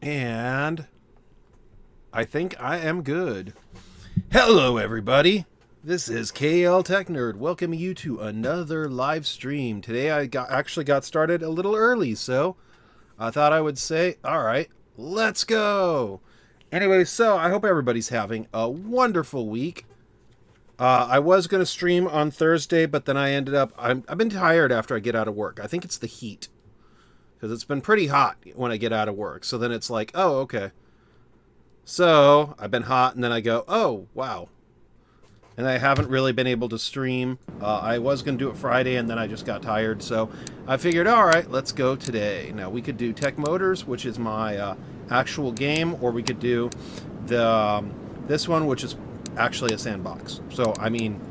And I think I am good. Hello, everybody. This is KL Tech Nerd welcoming you to another live stream. Today I actually got started a little early, so I thought I would say, all right, let's go. Anyway, so I hope everybody's having a wonderful week. I was going to stream on Thursday, but then I ended up, I've been tired after I get out of work. I think it's the heat, because it's been pretty hot when I get out of work. So then it's like, oh, okay. So I've been hot, and then I go, oh, wow. And I haven't really been able to stream. I was going to do it Friday, and then I just got tired. So I figured, all right, let's go today. Now, we could do Tech Motors, which is my actual game, or we could do the this one, which is actually a sandbox. So, I mean,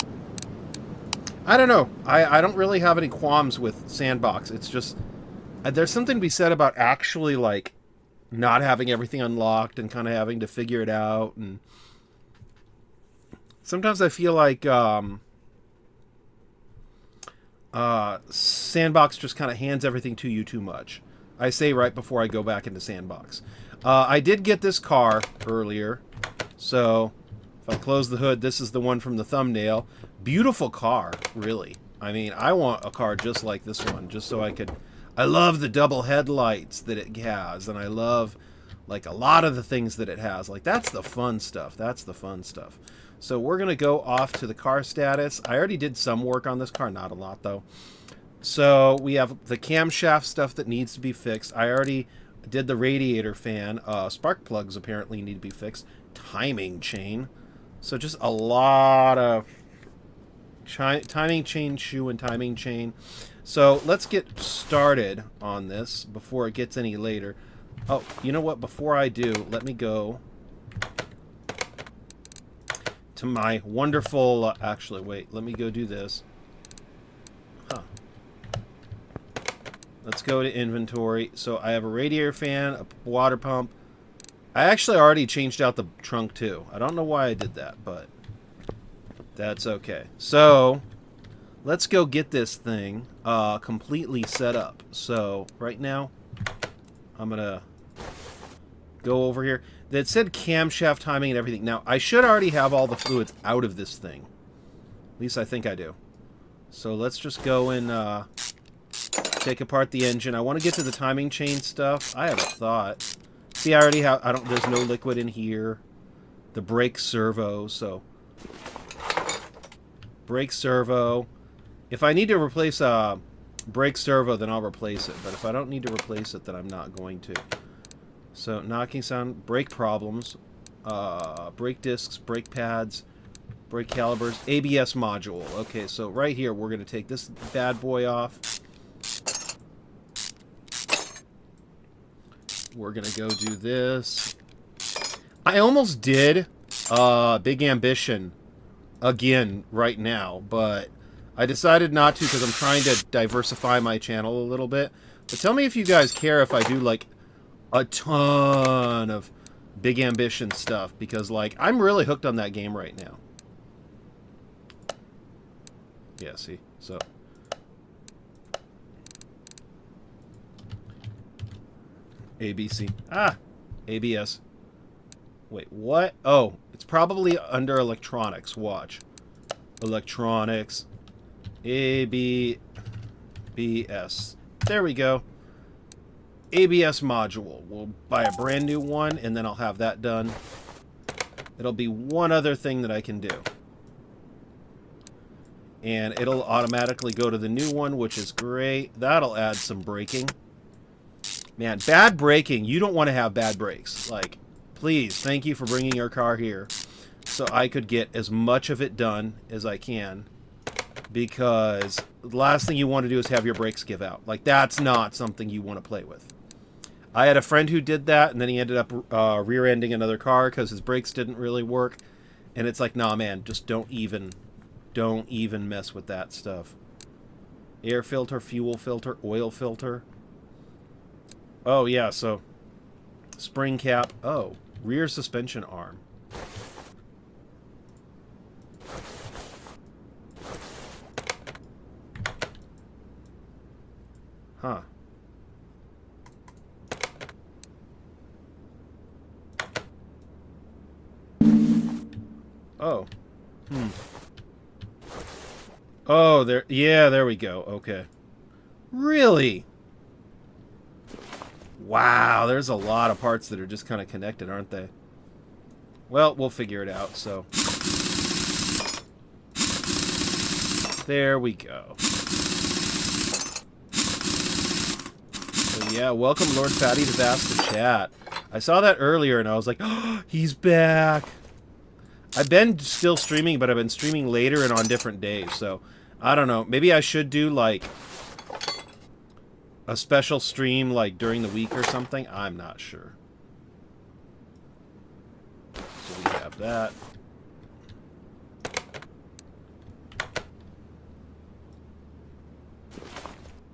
I don't know. I don't really have any qualms with sandbox. It's just, there's something to be said about actually, like, not having everything unlocked and kind of having to figure it out. And sometimes I feel like sandbox just kind of hands everything to you too much. I say right before I go back into sandbox. I did get this car earlier, so if I close the hood, this is the one from the thumbnail. Beautiful car, really. I mean, I want a car just like this one, just so I could... I love the double headlights that it has, and I love, like, a lot of the things that it has. Like, that's the fun stuff. That's the fun stuff. So we're going to go off to the car status. I already did some work on this car, not a lot, though. So we have the camshaft stuff that needs to be fixed. I already did the radiator fan. Spark plugs apparently need to be fixed. Timing chain. So just a lot of timing chain shoe and timing chain. So let's get started on this before it gets any later. Oh, you know what? Before I do, let me go to my wonderful... actually, wait. Let me go do this. Huh. Let's go to inventory. So I have a radiator fan, a water pump. I actually already changed out the trunk too. I don't know why I did that, but that's okay. So let's go get this thing completely set up. So right now, I'm going to go over here. That said camshaft timing and everything. Now, I should already have all the fluids out of this thing. At least I think I do. So let's just go and take apart the engine. I want to get to the timing chain stuff. I have a thought. See, I already have... there's no liquid in here. The brake servo, so... brake servo. If I need to replace a brake servo, then I'll replace it. But if I don't need to replace it, then I'm not going to. So, knocking sound, brake problems, brake discs, brake pads, brake calipers, ABS module. Okay, so right here, we're going to take this bad boy off. We're going to go do this. I almost did Big Ambition again right now, but I decided not to because I'm trying to diversify my channel a little bit. But tell me if you guys care if I do, like, a ton of Big Ambition stuff, because, like, I'm really hooked on that game right now. Yeah, see? So... ABC. Ah! ABS. Wait, what? Oh, it's probably under electronics. Watch. Electronics. ABS. There we go. ABS module. We'll buy a brand new one, and then I'll have that done. It'll be one other thing that I can do. And it'll automatically go to the new one, which is great. That'll add some braking. Man, bad braking. You don't want to have bad brakes. Like, please, thank you for bringing your car here so I could get as much of it done as I can, because the last thing you want to do is have your brakes give out. Like, that's not something you want to play with. I had a friend who did that, and then he ended up rear-ending another car because his brakes didn't really work. And it's like, nah, man, just don't even mess with that stuff. Air filter, fuel filter, oil filter. Oh, yeah, so spring cap. Oh, rear suspension arm. Huh. Oh. Oh, there. Yeah, there we go. Okay. Really? Wow, there's a lot of parts that are just kind of connected, aren't they? Well, we'll figure it out, so. There we go. So yeah, welcome Lord Fatty to Vast Chat. I saw that earlier and I was like, oh, he's back. I've been still streaming, but I've been streaming later and on different days, so I don't know. Maybe I should do like a special stream like during the week or something. I'm not sure. So we have that.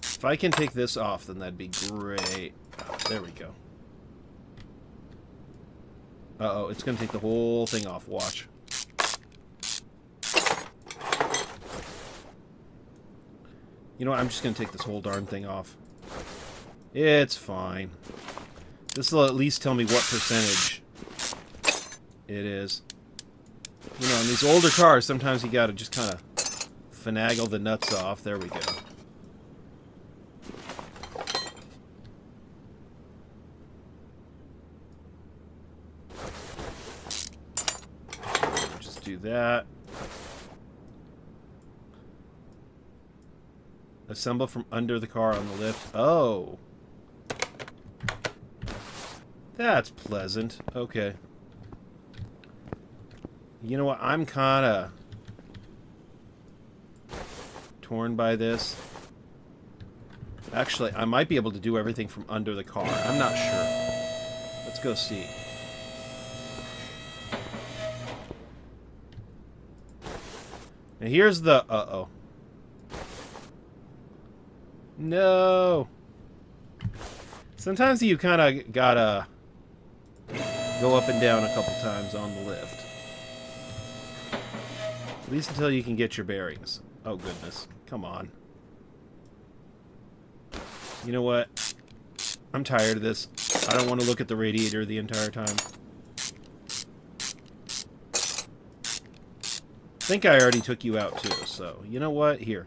If I can take this off, then that'd be great. Oh, there we go. Uh-oh, it's going to take the whole thing off. Watch. You know what? I'm just going to take this whole darn thing off. It's fine. This will at least tell me what percentage it is. You know, in these older cars, sometimes you got to just kind of finagle the nuts off. There we go. Do that. Assemble from under the car on the lift. Oh. That's pleasant. Okay. You know what? I'm kind of torn by this. Actually, I might be able to do everything from under the car. I'm not sure. Let's go see. And here's the... Uh-oh. No! Sometimes you kind of gotta go up and down a couple times on the lift. At least until you can get your bearings. Oh, goodness. Come on. You know what? I'm tired of this. I don't want to look at the radiator the entire time. I think I already took you out too, so you know what? Here.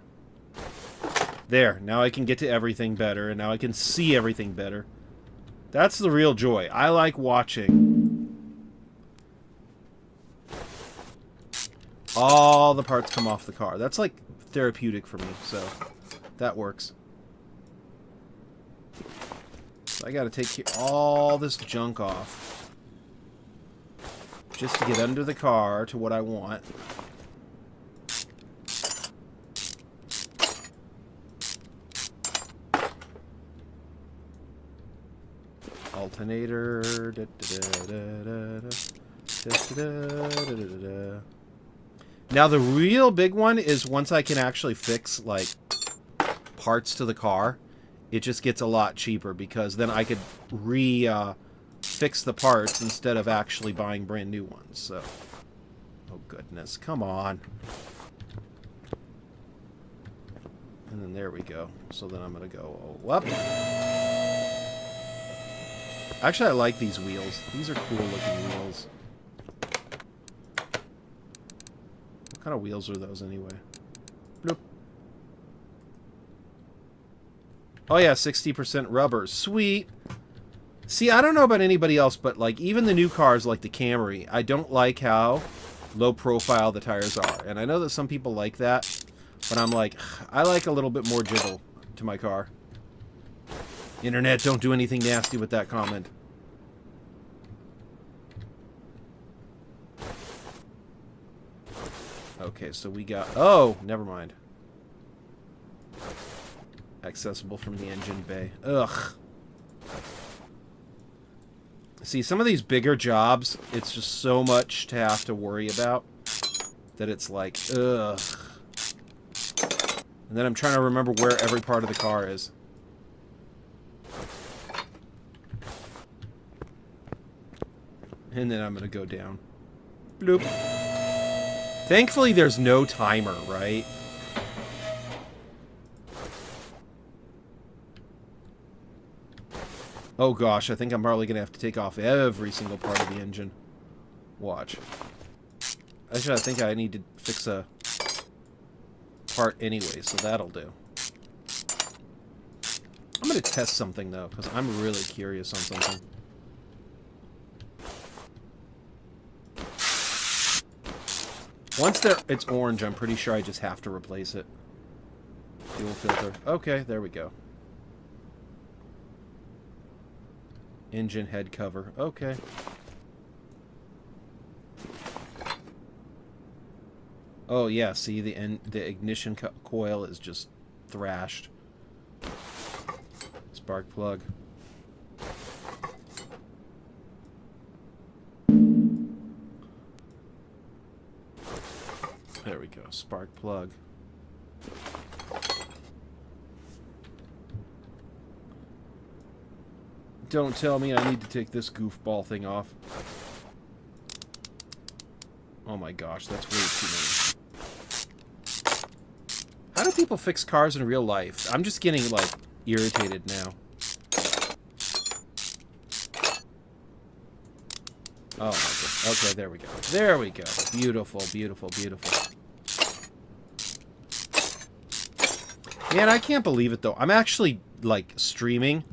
There. Now I can get to everything better, and now I can see everything better. That's the real joy. I like watching all the parts come off the car. That's like therapeutic for me, so that works. So I gotta take all this junk off just to get under the car to what I want. Alternator. Now the real big one is once I can actually fix like parts to the car, it just gets a lot cheaper because then I could fix the parts instead of actually buying brand new ones. So, oh goodness, come on. And then there we go. So then I'm gonna go up. Actually, I like these wheels. These are cool looking wheels. What kind of wheels are those anyway? Bloop. Oh yeah, 60% rubber. Sweet. See, I don't know about anybody else, but like even the new cars like the Camry, I don't like how low profile the tires are. And I know that some people like that, but I'm like, I like a little bit more jiggle to my car. Internet, don't do anything nasty with that comment. Okay, so we got... Oh, never mind. Accessible from the engine bay. Ugh. See, some of these bigger jobs, it's just so much to have to worry about that it's like, ugh. And then I'm trying to remember where every part of the car is. And then I'm going to go down. Bloop. Thankfully, there's no timer, right? Oh gosh, I think I'm probably going to have to take off every single part of the engine. Watch. Actually, I think I need to fix a part anyway, so that'll do. I'm going to test something, though, because I'm really curious on something. Once it's orange, I'm pretty sure I just have to replace it. Fuel filter. Okay, there we go. Engine head cover. Okay. Oh, yeah, see, the ignition coil is just thrashed. Spark plug. There we go. Spark plug. Don't tell me I need to take this goofball thing off. Oh my gosh, that's way too many. How do people fix cars in real life? I'm just getting, like, irritated now. Oh my god. Okay, there we go. There we go. Beautiful, beautiful, beautiful. Man, I can't believe it, though. I'm actually, like, streaming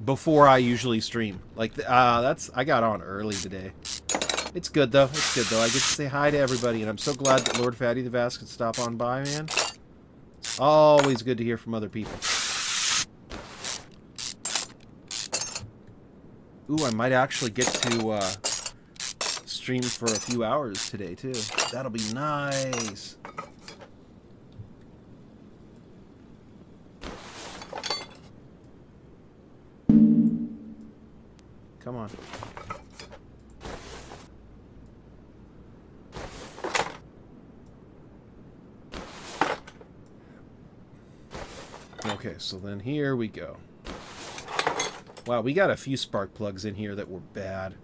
before I usually stream. Like, I got on early today. It's good, though. It's good, though. I get to say hi to everybody, and I'm so glad that Lord Fatty the Vast could stop on by, man. Always good to hear from other people. Ooh, I might actually get to stream for a few hours today, too. That'll be nice. Come on. Okay, so then here we go. Wow, we got a few spark plugs in here that were bad.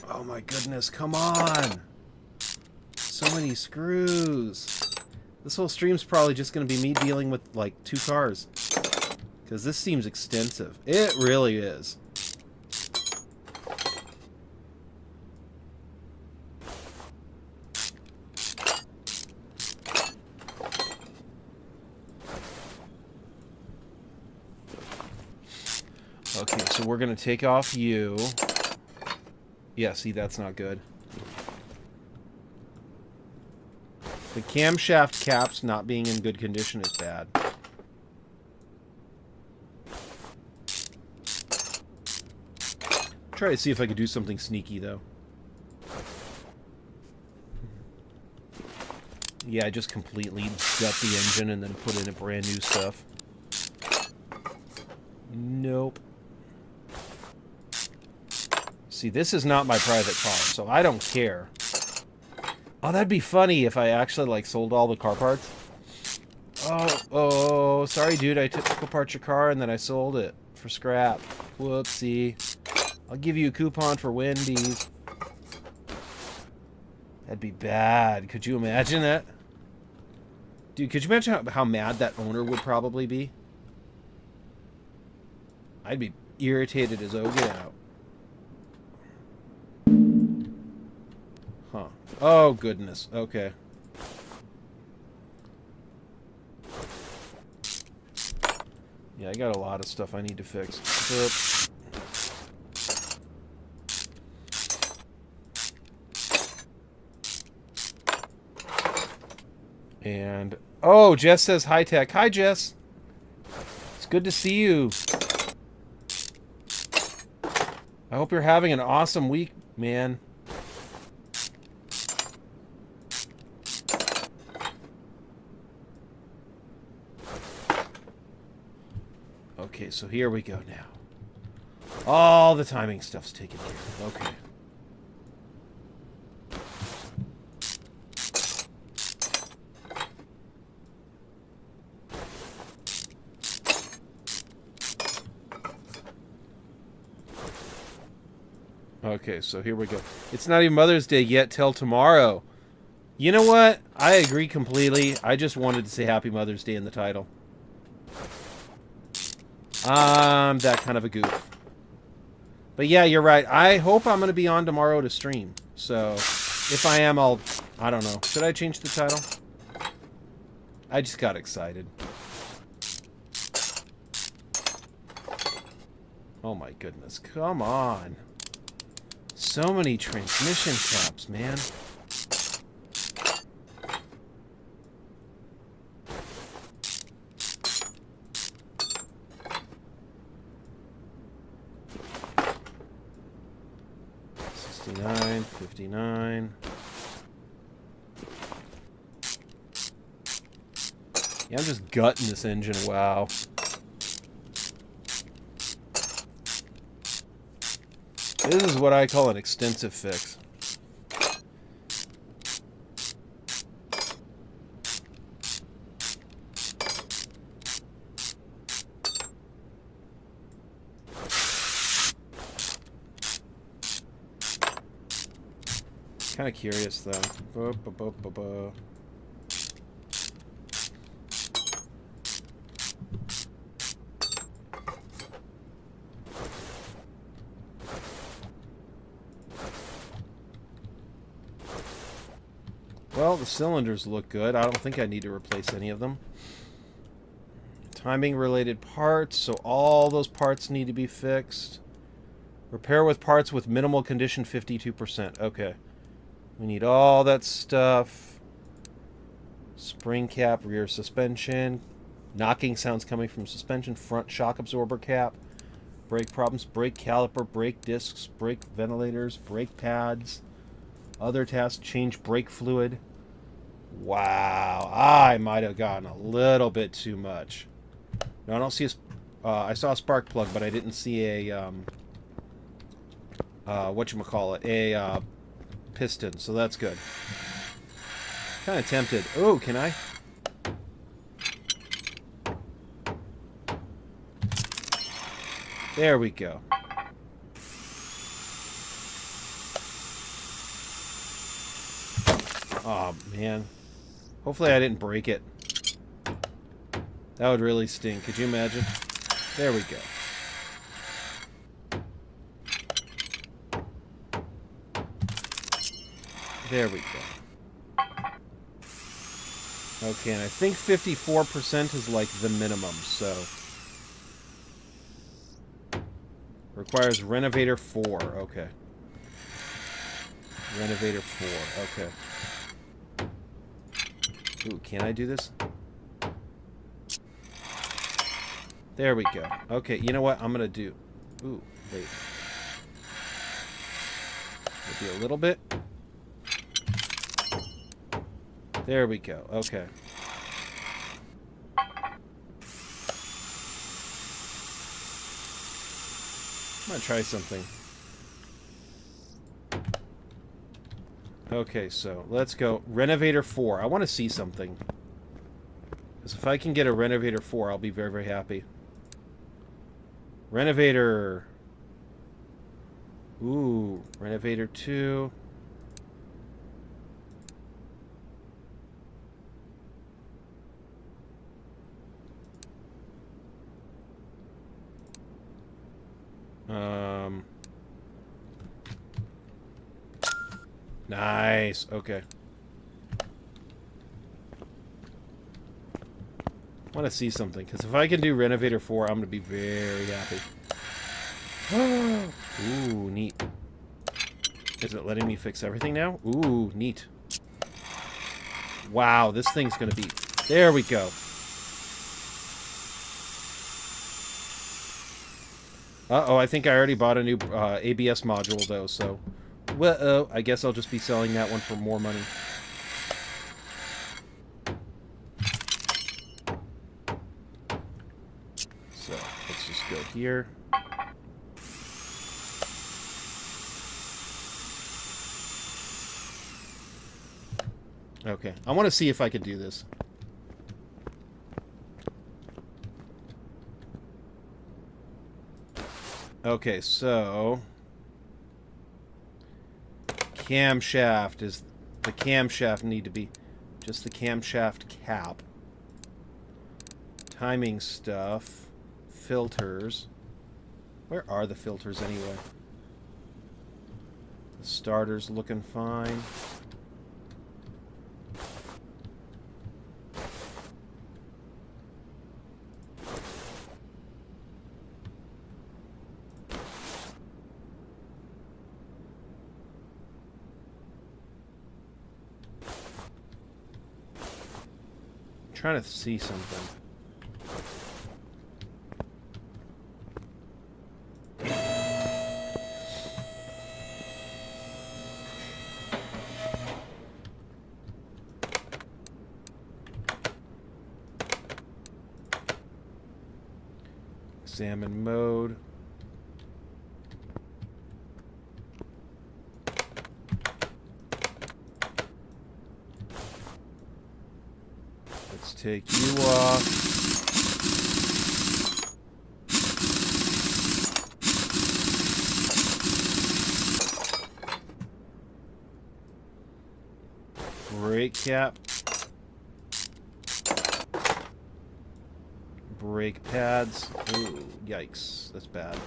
Oh my goodness, come on! So many screws. This whole stream's probably just going to be me dealing with, like, 2 cars. Because this seems extensive. It really is. Okay, so we're going to take off you. Yeah, see, that's not good. The camshaft caps not being in good condition is bad. Try to see if I could do something sneaky, though. Yeah, I just completely gut the engine and then put in a brand new stuff. Nope. See, this is not my private car, so I don't care. Oh, that'd be funny if I actually, like, sold all the car parts. Oh, sorry, dude. I took apart your car and then I sold it for scrap. Whoopsie. I'll give you a coupon for Wendy's. That'd be bad. Could you imagine that? Dude, could you imagine how mad that owner would probably be? I'd be irritated as oh get out. Huh. Oh, goodness. Okay. Yeah, I got a lot of stuff I need to fix. Oops. And, oh, Jess says hi, Tech. Hi, Jess. It's good to see you. I hope you're having an awesome week, man. Okay, so here we go now. All the timing stuff's taken care of. Okay. Okay, so here we go. It's not even Mother's Day yet till tomorrow. You know what? I agree completely. I just wanted to say Happy Mother's Day in the title. I'm that kind of a goof. But yeah, you're right. I hope I'm going to be on tomorrow to stream. So if I am, I don't know. Should I change the title? I just got excited. Oh my goodness. Come on. So many transmission caps, man. $69, $59. Yeah, I'm just gutting this engine. Wow. This is what I call an extensive fix. Kind of curious though. Well, the cylinders look good. I don't think I need to replace any of them. Timing related parts, so all those parts need to be fixed. Repair with parts with minimal condition, 52%. Okay. We need all that stuff. Spring cap, rear suspension. Knocking sounds coming from suspension. Front shock absorber cap. Brake problems, brake caliper, brake discs, brake ventilators, brake pads. Other tasks, change brake fluid. Wow, I might have gotten a little bit too much. No, I don't see a... I saw a spark plug, but I didn't see a... whatchamacallit? A piston, so that's good. Kind of tempted. Oh, can I? There we go. Oh, man. Hopefully I didn't break it. That would really stink. Could you imagine? There we go. There we go. Okay, and I think 54% is like the minimum, so... Requires Renovator 4. Okay. Renovator 4. Okay. Ooh, can I do this? There we go. Okay, you know what I'm gonna do? Ooh, wait. Maybe a little bit. There we go. Okay. I'm gonna try something. Okay, so let's go. Renovator 4. I want to see something. Because if I can get a Renovator 4, I'll be very, very happy. Renovator. Ooh, Renovator 2. Nice. Okay. I want to see something, because if I can do Renovator 4, I'm going to be very happy. Ooh, neat. Is it letting me fix everything now? Ooh, neat. Wow, this thing's going to be... There we go. Uh-oh, I think I already bought a new ABS module, though, so... Well, I guess I'll just be selling that one for more money. So, let's just go here. Okay, I want to see if I could do this. Okay, so... Camshaft is... The camshaft need to be just the camshaft cap. Timing stuff. Filters. Where are the filters anyway? The starter's looking fine. Trying to see something. Examine mode. Let's take you off. Brake cap. Brake pads. Ooh, yikes. That's bad.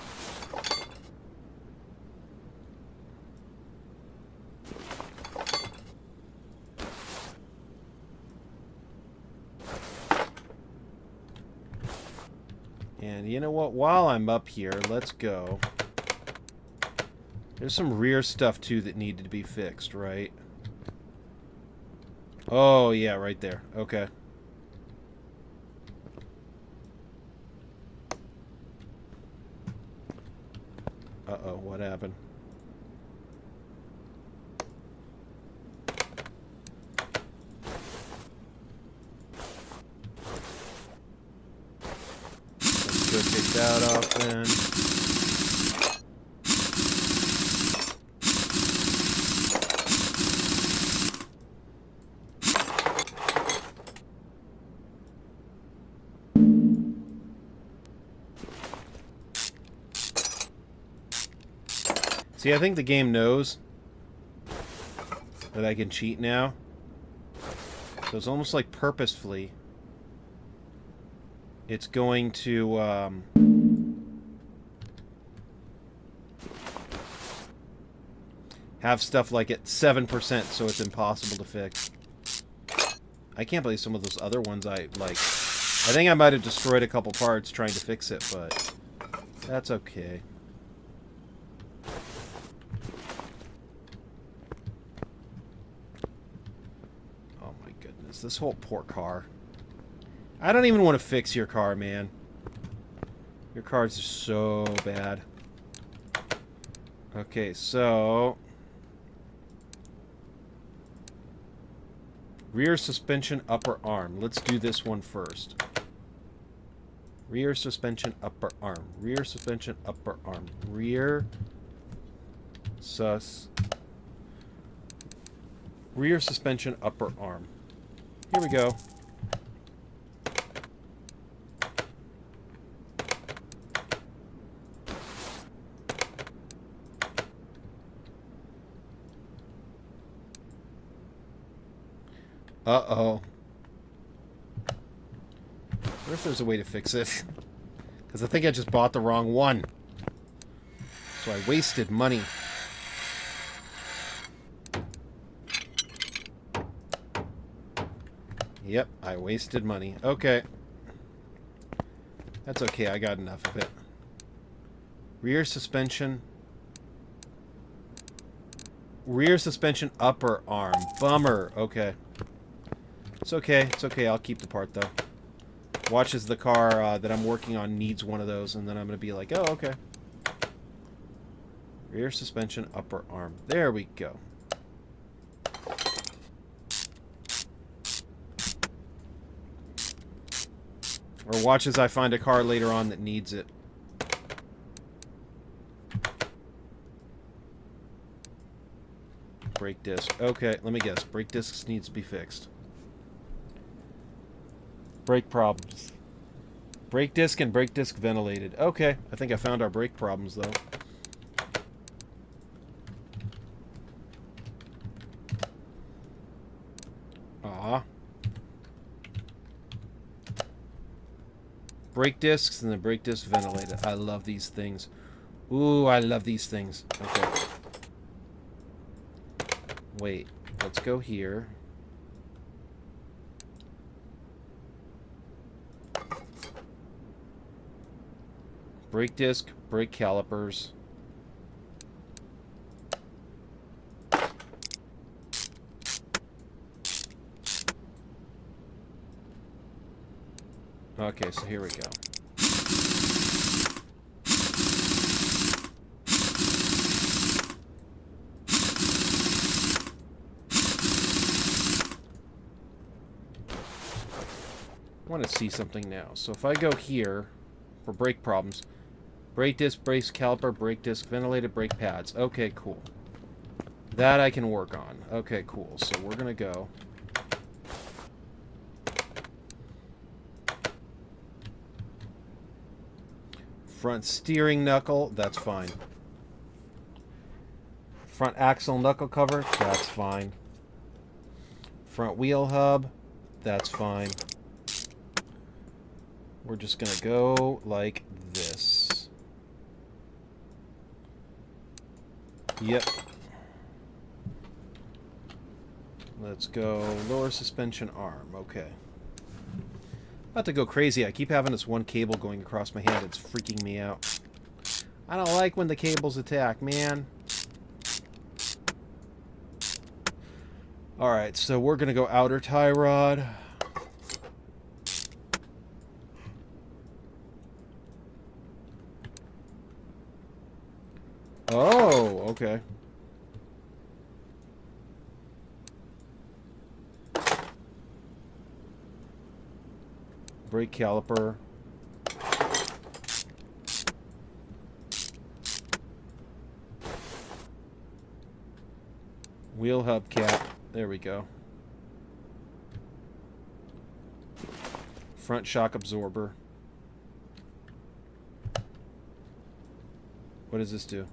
And you know what? While I'm up here, let's go. There's some rear stuff, too, that needed to be fixed, right? Oh, yeah, right there. Okay. Uh-oh, what happened? Let's go take that off then. See, I think the game knows that I can cheat now. So it's almost like purposefully. It's going to have stuff like at 7%, so it's impossible to fix. I can't believe some of those other ones I like. I think I might have destroyed a couple parts trying to fix it, but that's okay. This whole poor car. I don't even want to fix your car, man. Your car's are so bad. Okay, so... rear suspension, upper arm. Let's do this one first. Rear suspension, upper arm. Rear suspension, upper arm. Rear suspension, upper arm. Here we go. Uh-oh. What if there's a way to fix it? Because I think I just bought the wrong one. So I wasted money. Yep, I wasted money. Okay. That's okay, I got enough of it. Rear suspension. Rear suspension upper arm. Bummer. Okay. It's okay, it's okay. I'll keep the part, though. Watch as the car that I'm working on needs one of those, and then I'm going to be like, oh, okay. Rear suspension upper arm. There we go. Or watch as I find a car later on that needs it. Brake disc. Okay, let me guess. Brake discs needs to be fixed. Brake problems. Brake disc and brake disc ventilated. Okay, I think I found our brake problems, though. Brake discs and the brake disc ventilated. I love these things. Ooh, I love these things. Okay. Wait, let's go here. Brake disc, brake calipers. Okay, so here we go. I want to see something now. So if I go here for brake problems, brake disc, brake caliper, brake disc, ventilated brake pads. Okay, cool. That I can work on. Okay, cool. So we're going to go. Front steering knuckle, that's fine. Front axle knuckle cover, that's fine. Front wheel hub, that's fine. We're just going to go like this. Yep. Let's go lower suspension arm. Okay. About to go crazy. I keep having this one cable going across my hand. It's freaking me out. I don't like when the cables attack, man. Alright, so we're going to go outer tie rod. Oh, okay. Brake caliper. Wheel hub cap. There we go. Front shock absorber. What does this do?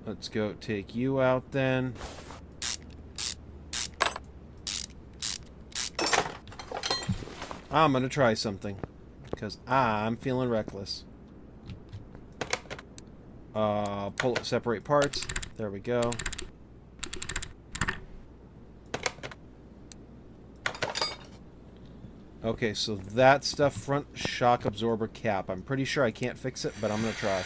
Let's go take you out then. I'm going to try something because I'm feeling reckless. Pull it, separate parts. There we go. Okay, so that stuff, front shock absorber cap. I'm pretty sure I can't fix it, but I'm going to try.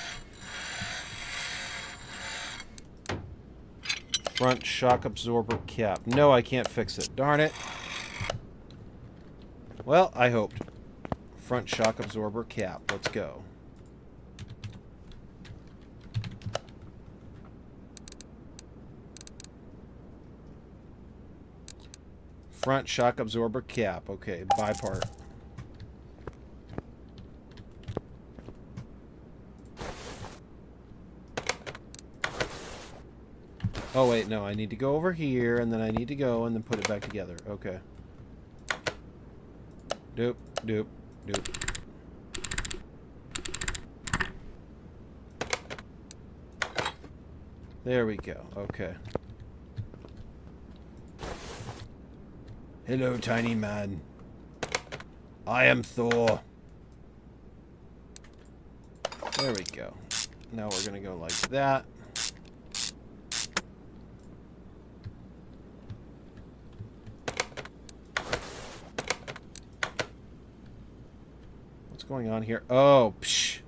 Front shock absorber cap. No, I can't fix it. Darn it. Well, I hoped. Front shock absorber cap. Let's go. Front shock absorber cap. Okay, buy part. Oh, wait, no. I need to go over here, and then I need to go and then put it back together. Okay. Doop, doop, doop. There we go. Okay. Hello, tiny man. I am Thor. There we go. Now we're going to go like that. What's going on here? Oh, psh.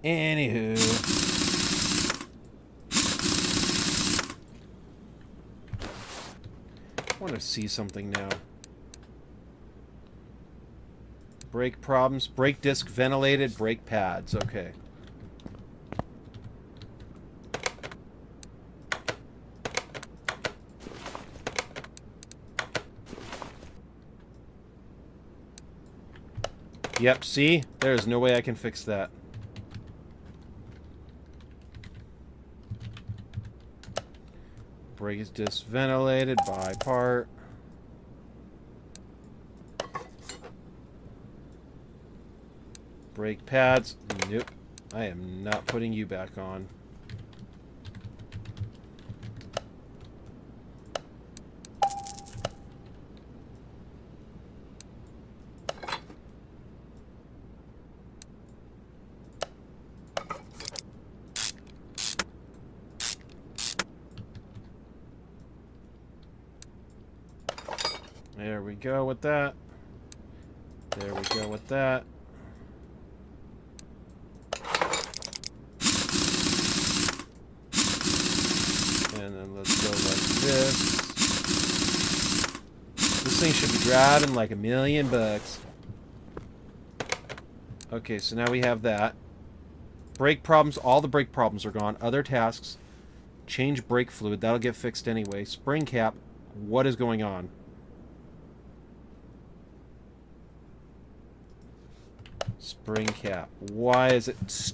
Anywho. I want to see something now. Brake problems. Brake disc ventilated. Brake pads. Okay. Yep, see? There's no way I can fix that. Brake is disventilated by part. Brake pads. Nope. I am not putting you back on. There we go with that. There we go with that. And then let's go like this. This thing should be driving like $1,000,000. Okay, so now we have that. Brake problems, all the brake problems are gone. Other tasks, change brake fluid, that'll get fixed anyway. Spring cap, what is going on? Spring cap, why is it...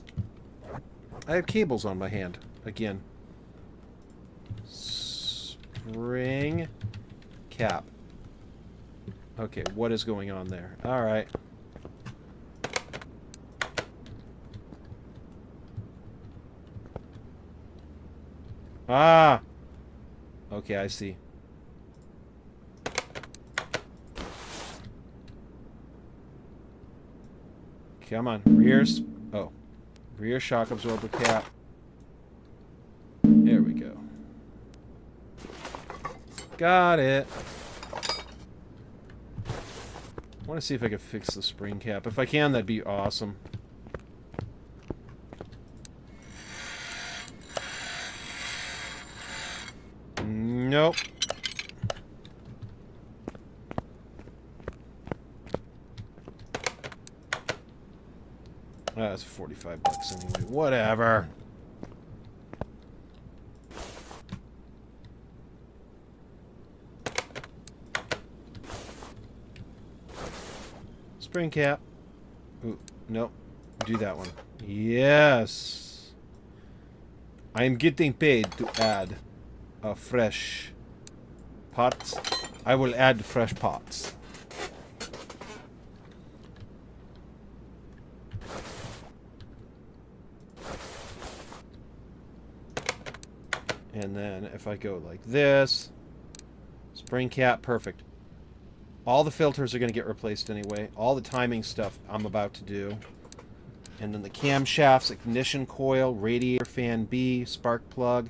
I have cables on my hand, again. Spring cap. Okay, what is going on there? Alright. Ah! Okay, I see. Come on, rears. Oh. Rear shock absorber cap. There we go. Got it. I want to see if I can fix the spring cap. If I can, that'd be awesome. Nope. That's $45 anyway. Whatever. Spring cap. Ooh, nope. Do that one. Yes. I am getting paid to add fresh pots. I will add fresh pots. And then if I go like this, spring cap, perfect. All the filters are going to get replaced anyway. All the timing stuff I'm about to do. And then the camshafts, ignition coil, radiator fan B, spark plug,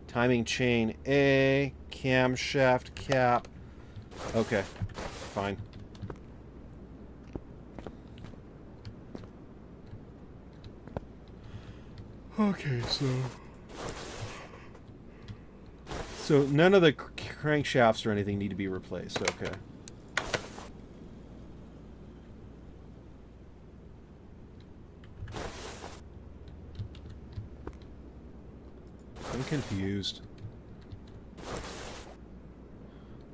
timing chain A, camshaft cap. Okay, fine. Okay, so none of the crankshafts or anything need to be replaced. Okay. I'm confused.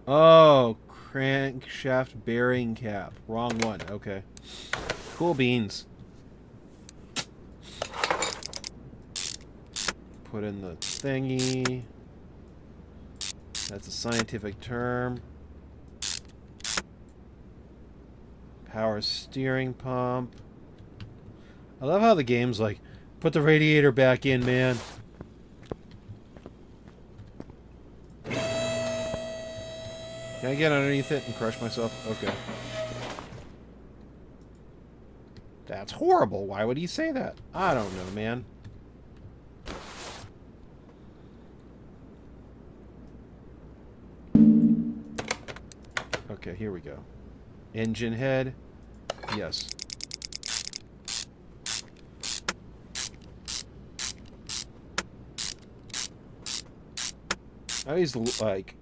Oh, crankshaft bearing cap. Wrong one. Okay. Cool beans. Put in the thingy. That's a scientific term. Power steering pump. I love how the game's like, put the radiator back in, man. Can I get underneath it and crush myself? Okay. That's horrible. Why would he say that? I don't know, man. Okay, here we go. Engine head. Yes. I always like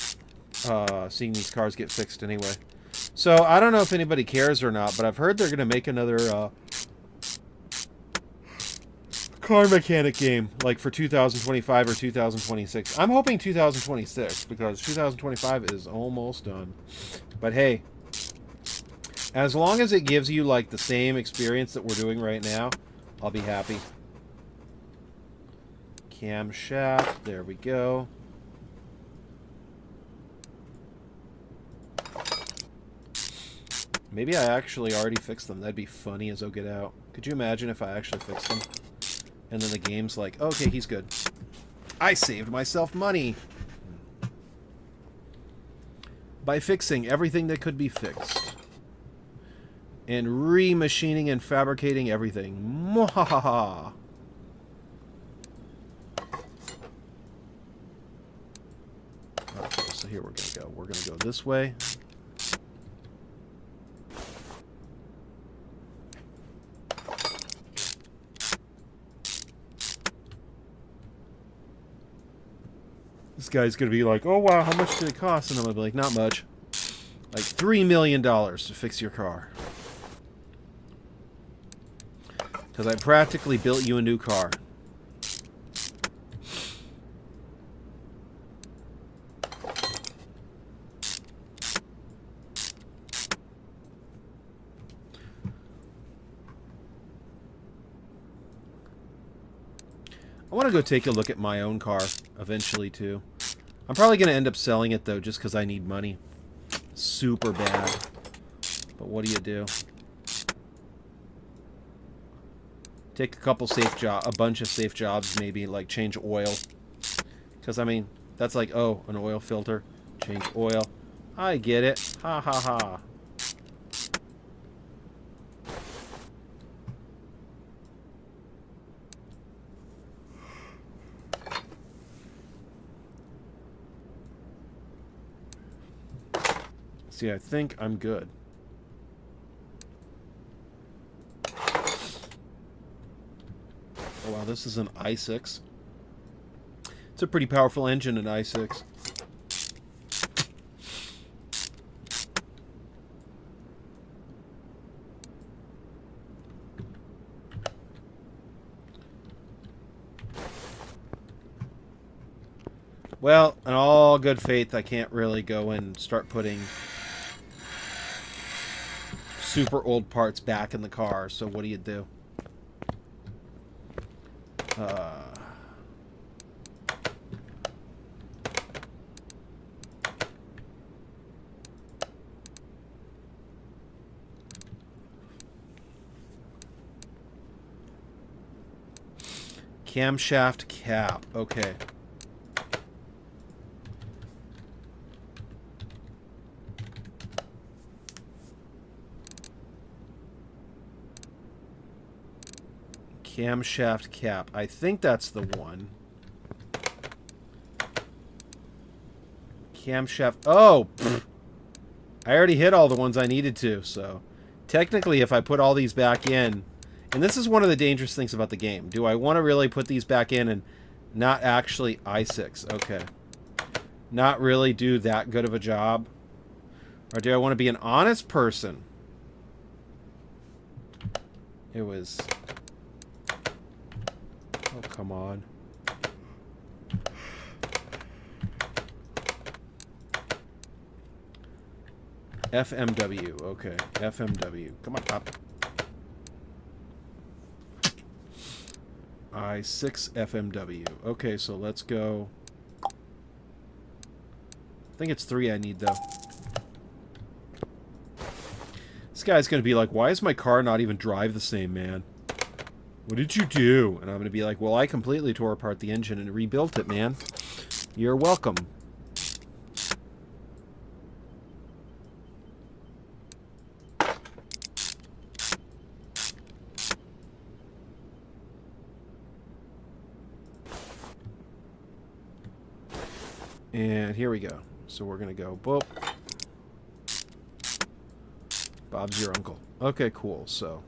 seeing these cars get fixed anyway. So, I don't know if anybody cares or not, but I've heard they're going to make another car mechanic game, like for 2025 or 2026. I'm hoping 2026, because 2025 is almost done. But hey, as long as it gives you like the same experience that we're doing right now, I'll be happy. Camshaft, there we go. Maybe I actually already fixed them. That'd be funny as I'll get out. Could you imagine if I actually fixed them? And then the game's like, okay, he's good. I saved myself money by fixing everything that could be fixed. And remachining and fabricating everything. Mwahaha. Okay, so here we're going to go. We're going to go this way. This guy's going to be like, oh, wow, how much did it cost? And I'm going to be like, not much. Like $3 million to fix your car. Because I practically built you a new car. I want to go take a look at my own car eventually, too. I'm probably going to end up selling it, though, just because I need money. Super bad. But what do you do? Take a couple safe jobs, a bunch of safe jobs, maybe, like change oil. Because, I mean, that's like, oh, an oil filter. Change oil. I get it. Ha ha ha. See, I think I'm good. Oh, wow, this is an i6. It's a pretty powerful engine, an i6. Well, in all good faith, I can't really go and start putting super old parts back in the car, so what do you do? Camshaft cap. Okay. Camshaft cap. I think that's the one. Camshaft. Oh! Pfft. I already hit all the ones I needed to, so... Technically, if I put all these back in... And this is one of the dangerous things about the game. Do I want to really put these back in and not actually i6? Okay. Not really do that good of a job? Or do I want to be an honest person? It was... Oh, come on. FMW. Okay. FMW. Come on, up. I6 FMW. Okay, so let's go. I think it's 3 I need, though. This guy's going to be like, why is my car not even drive the same, man? What did you do? And I'm going to be like, well, I completely tore apart the engine and rebuilt it, man. You're welcome. And here we go. So we're going to go, boop. Bob's your uncle. Okay, cool. So,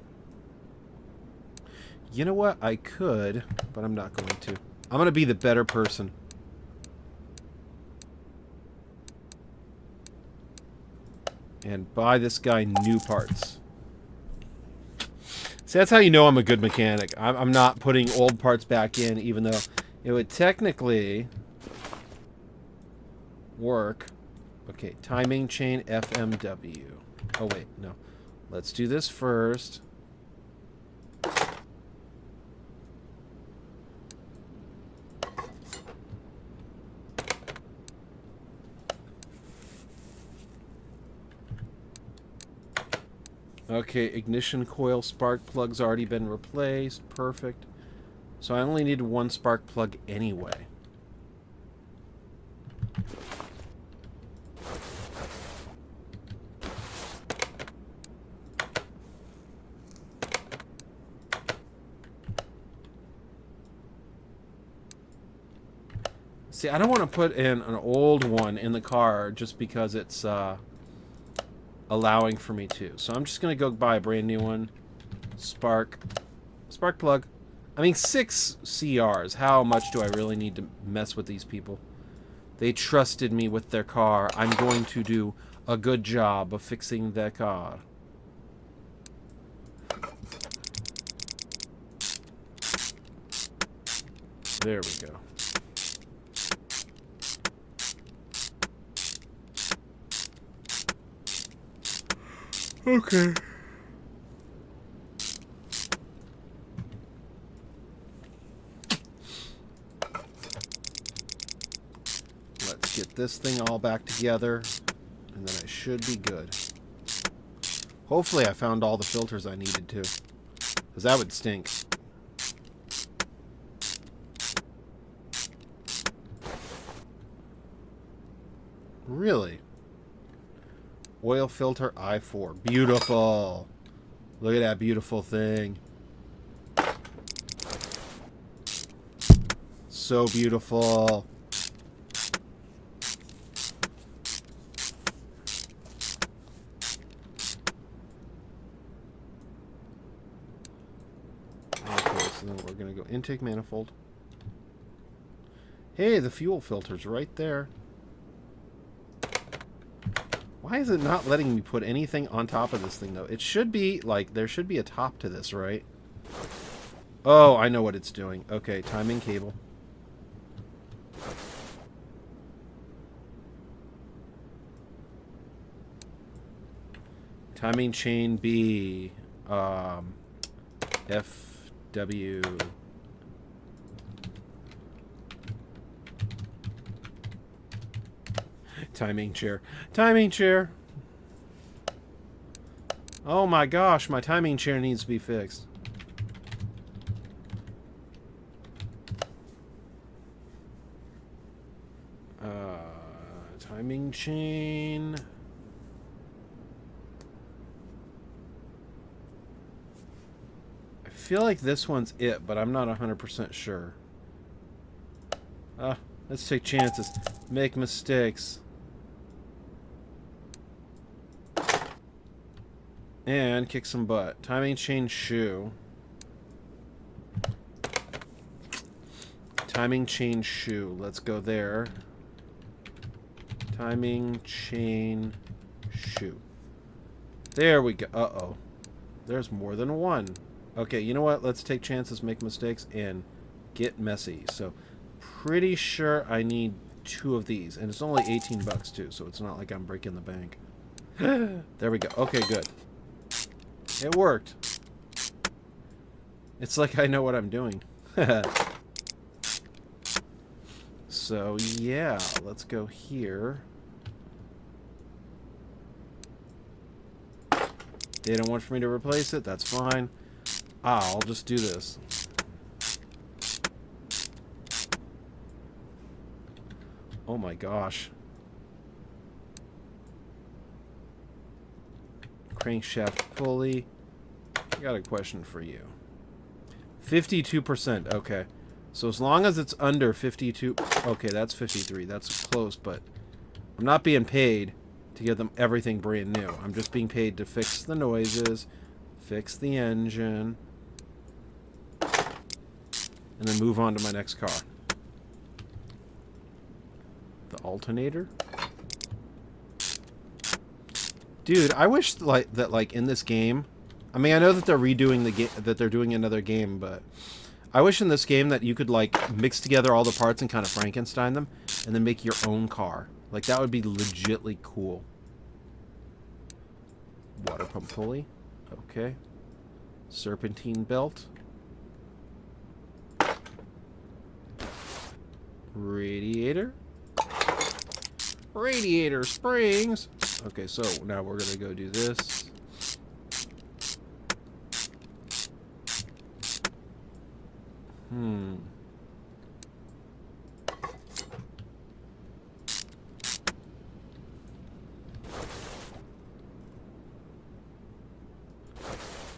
you know what? I could, but I'm not going to. I'm going to be the better person. And buy this guy new parts. See, that's how you know I'm a good mechanic. I'm not putting old parts back in, even though it would technically work. Okay, timing chain FMW. Oh, wait, no. Let's do this first. Okay, ignition coil spark plug's already been replaced. Perfect. So I only need one spark plug anyway. See, I don't want to put in an old one in the car just because it's allowing for me to. So I'm just going to go buy a brand new one. Spark plug. I mean, 6 CRs. How much do I really need to mess with these people? They trusted me with their car. I'm going to do a good job of fixing their car. There we go. Okay. Let's get this thing all back together, and then I should be good. Hopefully I found all the filters I needed to, because that would stink. Really? Oil filter I4. Beautiful. Look at that beautiful thing. So beautiful. Okay, so then we're going to go intake manifold. Hey, the fuel filter's right there. Why is it not letting me put anything on top of this thing, though? It should be, like, there should be a top to this, right? Oh, I know what it's doing. Okay, timing cable. Timing chain B. FW. Timing chair. Timing chair. Oh my gosh, my timing chair needs to be fixed. Timing chain. I feel like this one's it, but I'm not 100% sure. Let's take chances. Make mistakes. And kick some butt. Timing chain shoe. Timing chain shoe. Let's go there. Timing chain shoe. There we go. Uh-oh. There's more than one. Okay, you know what? Let's take chances, make mistakes, and get messy. So, pretty sure I need 2 of these. And it's only 18 bucks, too, so it's not like I'm breaking the bank. There we go. Okay, good. It worked. It's like I know what I'm doing. So, yeah, let's go here. They don't want for me to replace it. That's fine. I'll just do this. Oh my gosh. Crankshaft pulley. I got a question for you. 52%. Okay. So as long as it's under 52... Okay, that's 53. That's close, but I'm not being paid to give them everything brand new. I'm just being paid to fix the noises, fix the engine, and then move on to my next car. The alternator? Dude, I wish that in this game... I mean, I know that they're redoing the game, that they're doing another game, but I wish in this game that you could mix together all the parts and kind of Frankenstein them and then make your own car. Like, that would be legitly cool. Water pump pulley. Okay. Serpentine belt. Radiator. Radiator springs. Okay, so now we're going to go do this.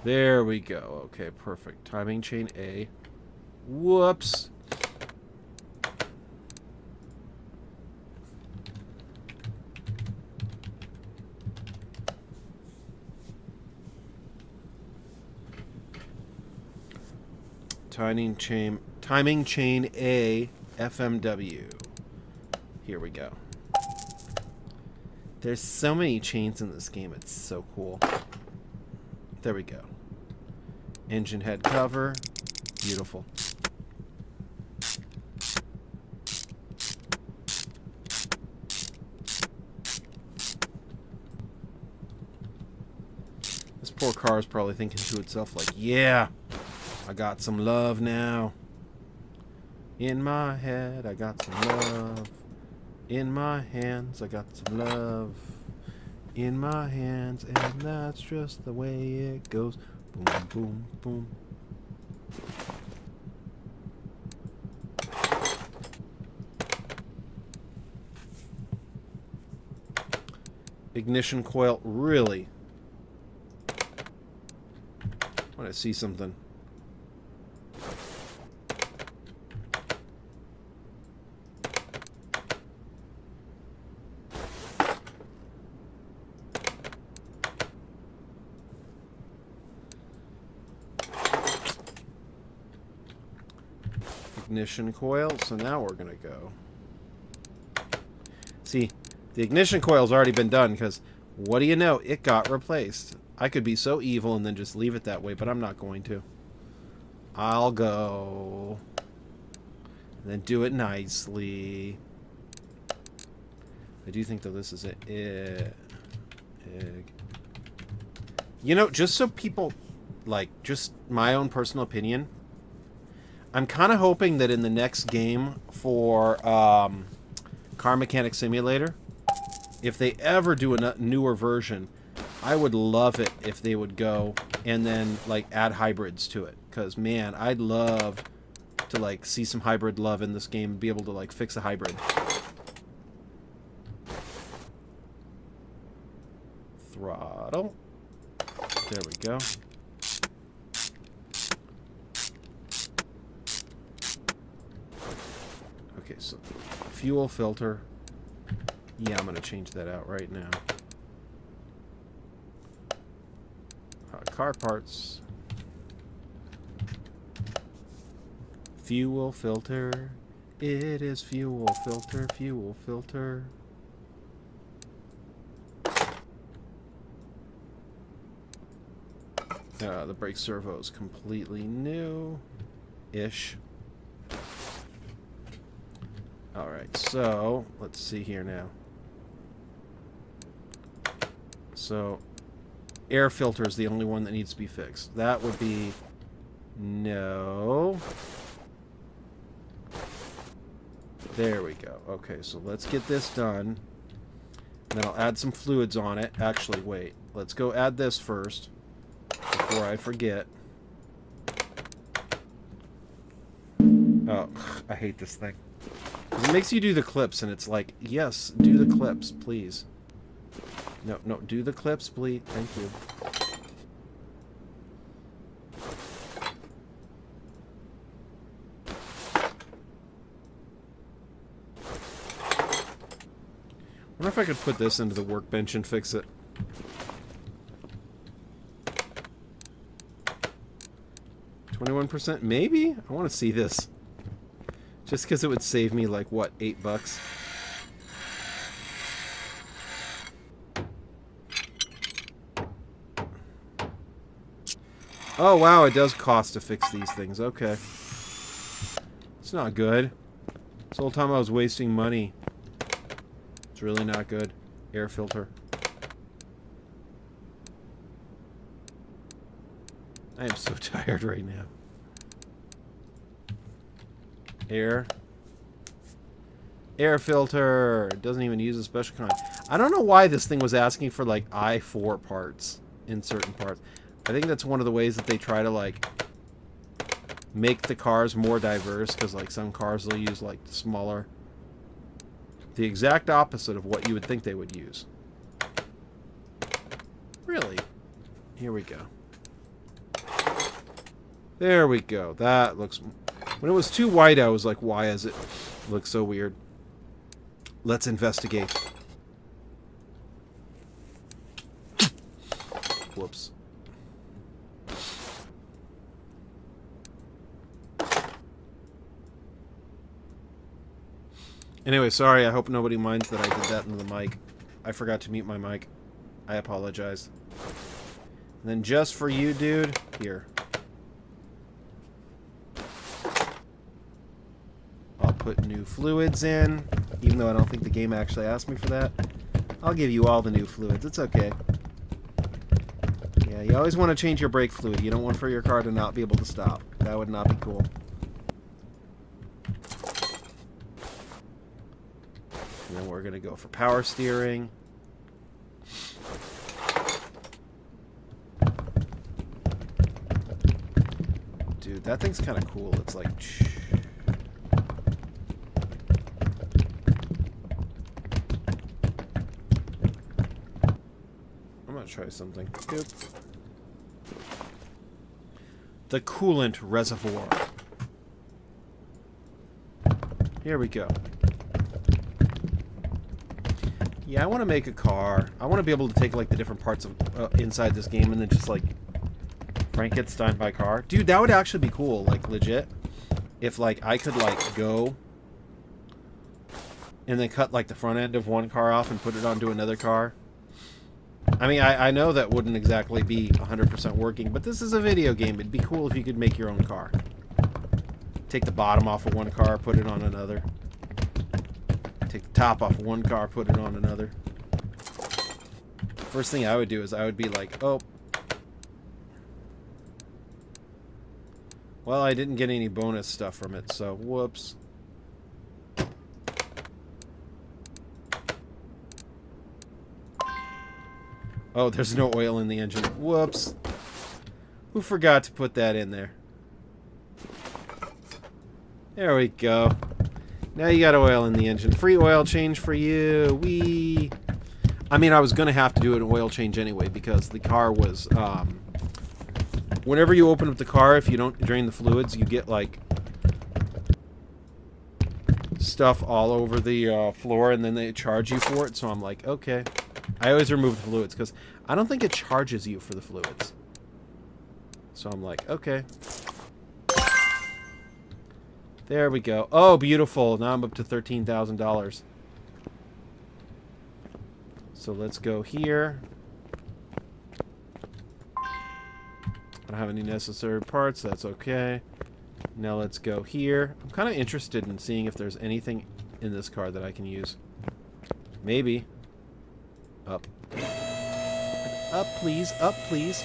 There we go. Okay, perfect. Timing chain A. Whoops. Timing chain A, FMW. Here we go. There's so many chains in this game. It's so cool. There we go. Engine head cover. Beautiful. This poor car is probably thinking to itself like, yeah, I got some love now. In my head, I got some love. In my hands, I got some love. In my hands, and that's just the way it goes. Boom, boom, boom. Ignition coil, really? I want to see something. Ignition coil, so now we're gonna go. See, the ignition coil's already been done, because what do you know, it got replaced. I could be so evil and then just leave it that way, but I'm not going to. I'll go. And then do it nicely. I do think, though, this is it. You know, just so people, like, just my own personal opinion, I'm kind of hoping that in the next game for Car Mechanic Simulator, if they ever do a newer version, I would love it if they would go and then, like, add hybrids to it. Because, man, I'd love to, like, see some hybrid love in this game and be able to, like, fix a hybrid. Throttle. There we go. Okay, so fuel filter. Yeah, I'm going to change that out right now. Car parts. Fuel filter. It is fuel filter, fuel filter. The brake servo is completely new-ish. Alright, so let's see here now. So, air filter is the only one that needs to be fixed. That would be no. There we go. Okay, so let's get this done. Then I'll add some fluids on it. Actually, wait. Let's go add this first before I forget. Oh, I hate this thing. It makes you do the clips, and it's like, yes, do the clips, please. No, no, do the clips, please. Thank you. I wonder if I could put this into the workbench and fix it. $21%? Maybe? I want to see this. Just because it would save me, like, what, $8? Oh, wow, it does cost to fix these things. Okay. It's not good. This whole time I was wasting money. It's really not good. Air filter. I am so tired right now. Air filter. It doesn't even use a special kind. I don't know why this thing was asking for, like, I4 parts in certain parts. I think that's one of the ways that they try to, like, make the cars more diverse, because like some cars will use like smaller, the exact opposite of what you would think they would use. Really? Here we go. There we go. That looks... When it was too white, I was like, why does it look so weird? Let's investigate. Whoops. Anyway, sorry. I hope nobody minds that I did that into the mic. I forgot to mute my mic. I apologize. And then just for you, dude, here. I'll put new fluids in, even though I don't think the game actually asked me for that. I'll give you all the new fluids. It's okay. Yeah, you always want to change your brake fluid. You don't want for your car to not be able to stop. That would not be cool. And then we're going to go for power steering. Dude, that thing's kind of cool. It's like... I'm going to try something. Doop. The coolant reservoir. Here we go. Yeah, I want to make a car. I want to be able to take like the different parts of inside this game and then just like Frankenstein my car. Dude, that would actually be cool, like legit. If like I could like go and then cut like the front end of one car off and put it onto another car. I mean, I know that wouldn't exactly be 100% working, but this is a video game. It'd be cool if you could make your own car. Take the bottom off of one car, put it on another. Take the top off of one car, put it on another. First thing I would do is I would be like, oh. Well, I didn't get any bonus stuff from it, so whoops. Oh, there's no oil in the engine. Whoops. Who forgot to put that in there? There we go. Now you got oil in the engine. Free oil change for you. Wee. I mean, I was going to have to do an oil change anyway because the car was... whenever you open up the car, if you don't drain the fluids, you get, like, stuff all over the floor, and then they charge you for it. So I'm like, okay. I always remove the fluids because I don't think it charges you for the fluids. So I'm like, okay. There we go. Oh, beautiful. Now I'm up to $13,000. So let's go here. I don't have any necessary parts. That's okay. Now let's go here. I'm kind of interested in seeing if there's anything in this car that I can use. Maybe. Up. Up, please. Up, please.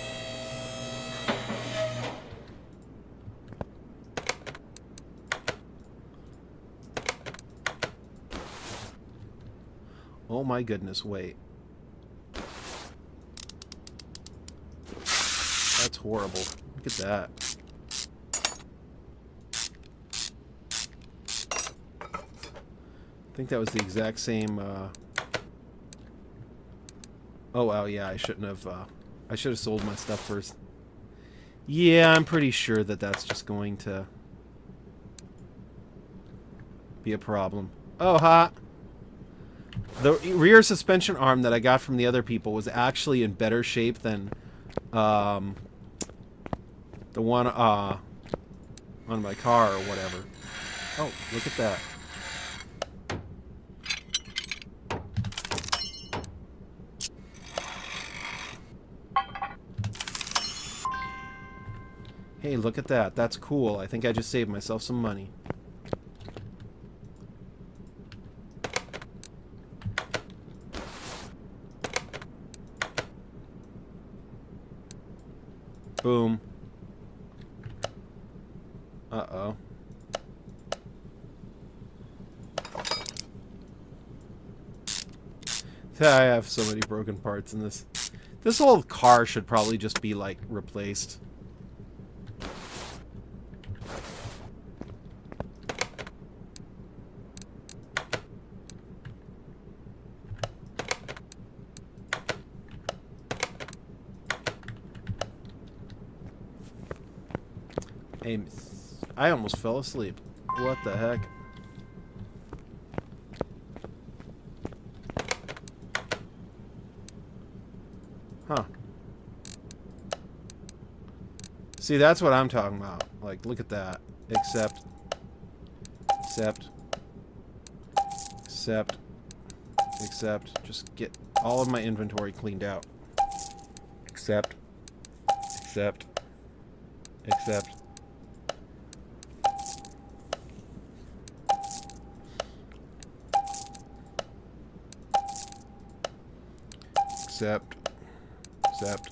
Oh my goodness, wait. That's horrible. Look at that. I think that was the exact same, Oh, wow, yeah, I shouldn't have, I should have sold my stuff first. Yeah, I'm pretty sure that that's just going to be a problem. Oh, hot. The rear suspension arm that I got from the other people was actually in better shape than, the one, on my car or whatever. Oh, look at that. Hey, look at that. That's cool. I think I just saved myself some money. Boom. Uh-oh. I have so many broken parts in this. This whole car should probably just be, like, replaced. I almost fell asleep. What the heck? Huh. See, that's what I'm talking about. Like, look at that. Accept. Accept. Accept. Accept. Just get all of my inventory cleaned out. Accept. Accept. Accept. Accept. Accept.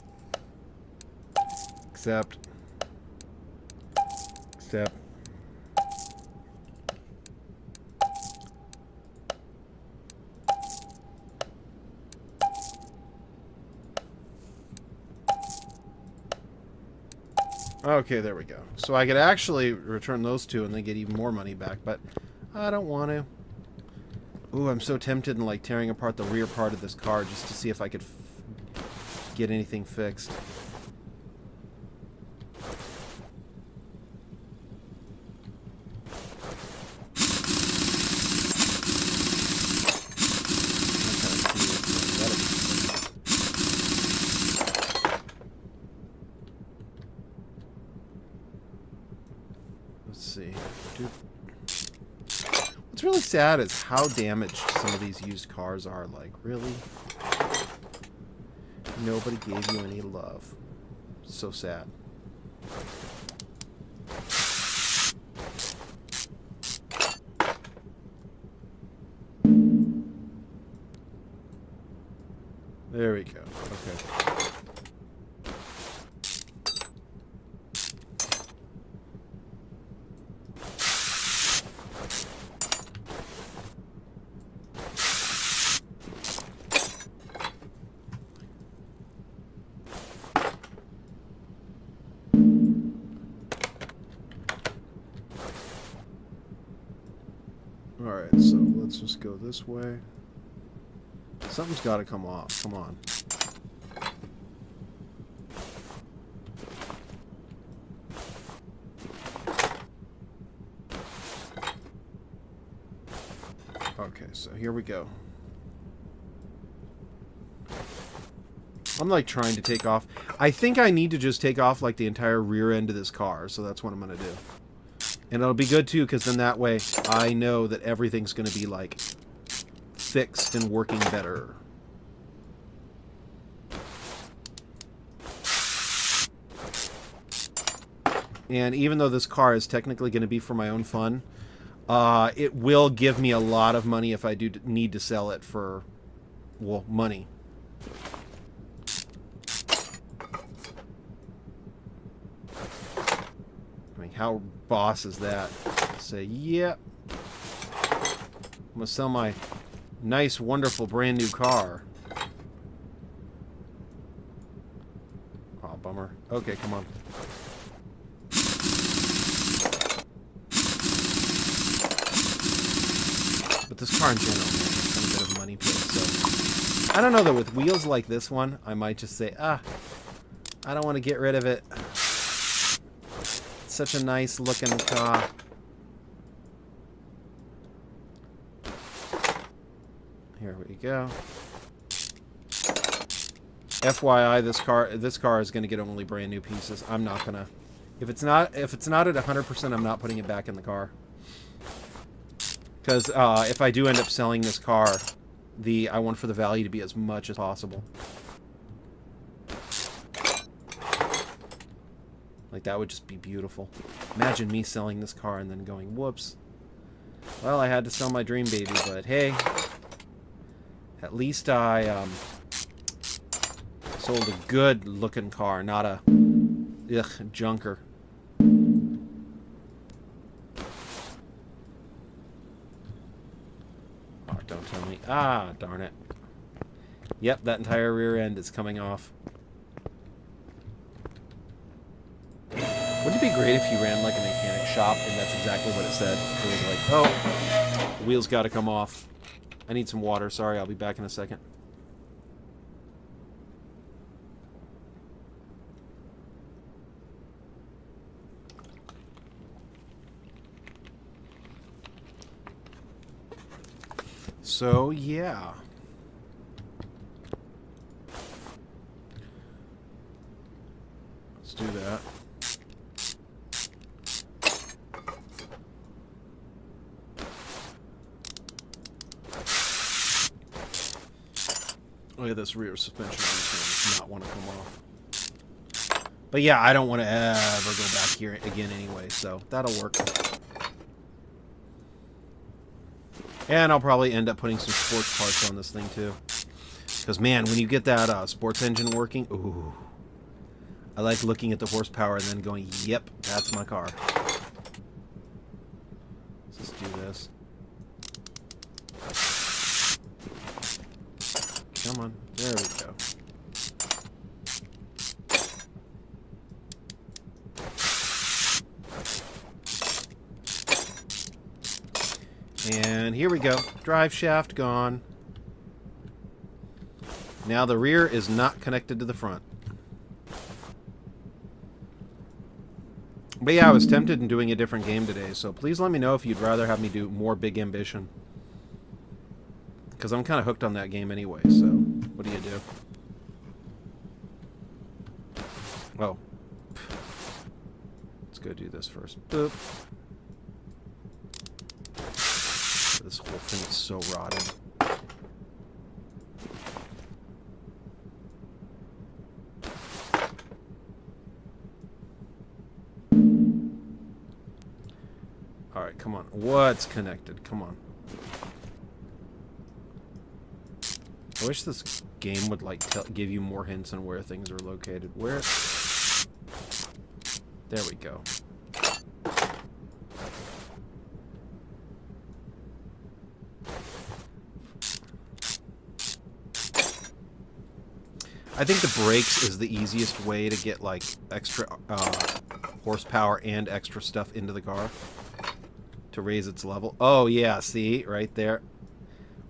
Accept. Accept. Okay, there we go. So I could actually return those two and then get even more money back, but I don't want to. Ooh, I'm so tempted in like tearing apart the rear part of this car just to see if I could get anything fixed. Let's see. What's really sad is how damaged some of these used cars are. Like, really? Nobody gave you any love. So sad. There we go. Okay. Alright, so let's just go this way. Something's got to come off. Come on. Okay, so here we go. I'm like trying to take off. I think I need to just take off like the entire rear end of this car, so that's what I'm going to do. And it'll be good too, because then that way I know that everything's going to be like fixed and working better. And even though this car is technically going to be for my own fun, it will give me a lot of money if I do need to sell it for, well, money. I mean, how boss is that? Say, yep. I'm going to sell my nice, wonderful, brand new car. Oh, bummer. Okay, come on. But this car in general, man, is kind of a bit of a money pit, so... I don't know, though, with wheels like this one, I might just say, I don't want to get rid of it. It's such a nice looking car. Here we go. FYI, this car is going to get only brand new pieces. I'm not gonna. If it's not at 100%, I'm not putting it back in the car. Because if I do end up selling this car, I want for the value to be as much as possible. Like, that would just be beautiful. Imagine me selling this car and then going, whoops. Well, I had to sell my dream baby, but hey. At least I sold a good-looking car, not a junker. Oh, don't tell me. Ah, darn it. Yep, that entire rear end is coming off. Wouldn't it be great if you ran like a mechanic shop and that's exactly what it said? It was like, oh, the wheels got to come off. I need some water. Sorry, I'll be back in a second. So, yeah. Let's do that. Look at this rear suspension. I just not want to come off. But yeah, I don't want to ever go back here again anyway, so that'll work. And I'll probably end up putting some sports parts on this thing too. Because man, when you get that sports engine working, ooh. I like looking at the horsepower and then going, yep, that's my car. Let's just do this. Come on. There we go. And here we go. Drive shaft gone. Now the rear is not connected to the front. But yeah, I was tempted in doing a different game today, so please let me know if you'd rather have me do more Big Ambition. Because I'm kind of hooked on that game anyway, so what do you do? Oh. Let's go do this first. Boop. This whole thing is so rotted. Alright, come on. What's connected? Come on. I wish this game would, like, give you more hints on where things are located. Where? There we go. I think the brakes is the easiest way to get, like, extra horsepower and extra stuff into the car to raise its level. Oh, yeah, see? Right there.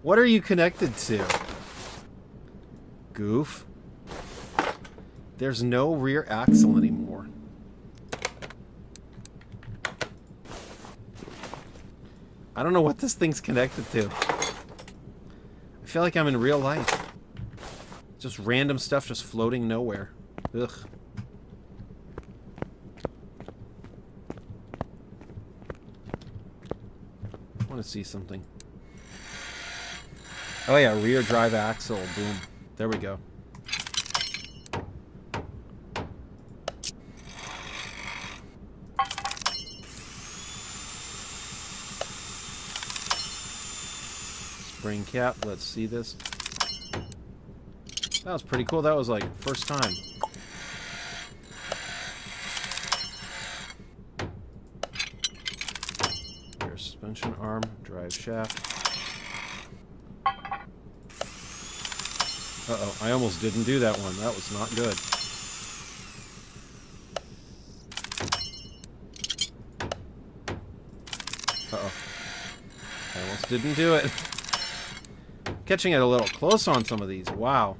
What are you connected to? Goof. There's no rear axle anymore. I don't know what this thing's connected to. I feel like I'm in real life. Just random stuff just floating nowhere. Ugh. I want to see something. Oh yeah, rear drive axle. Boom. There we go. Spring cap. Let's see this. That was pretty cool. That was like first time. Rear suspension arm, drive shaft. Uh-oh, I almost didn't do that one. That was not good. Uh-oh. I almost didn't do it. Catching it a little close on some of these. Wow.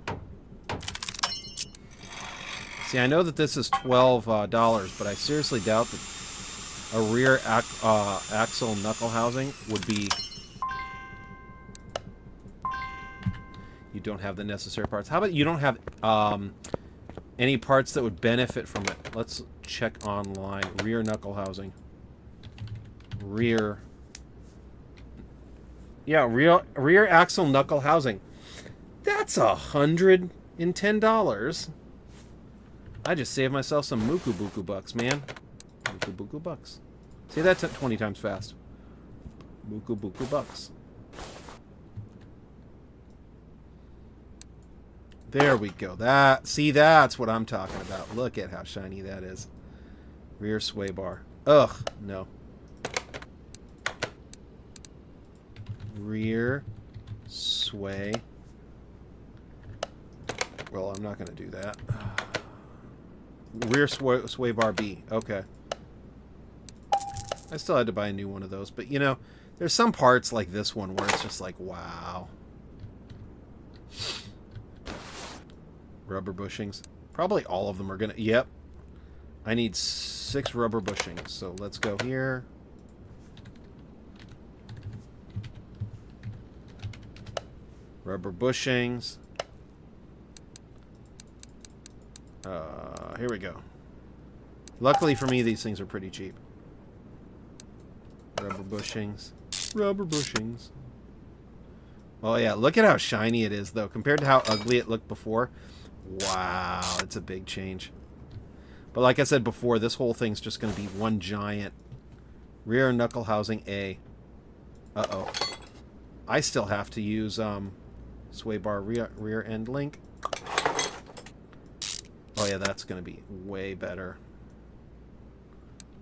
See, I know that this is $12, but I seriously doubt that a rear axle knuckle housing would be... You don't have the necessary parts. How about you don't have any parts that would benefit from it? Let's check online. Rear knuckle housing. Rear... Yeah, rear axle knuckle housing. That's $110. I just saved myself some Muku Buku bucks, man. Muku Buku bucks. See, that's 20 times fast. Muku Buku bucks. There we go. See, that's what I'm talking about. Look at how shiny that is. Rear sway bar. Ugh, no. Rear sway. Well, I'm not going to do that. Rear sway bar B. Okay. I still had to buy a new one of those, but you know, there's some parts like this one where it's just like, wow. Rubber bushings. Probably all of them are gonna... Yep. I need 6 rubber bushings, so let's go here. Rubber bushings. Here we go. Luckily for me, these things are pretty cheap. Rubber bushings. Rubber bushings. Oh yeah, look at how shiny it is, though, compared to how ugly it looked before. Wow, it's a big change. But like I said before, this whole thing's just going to be one giant rear knuckle housing A. Uh-oh. I still have to use sway bar rear end link. Oh yeah, that's going to be way better.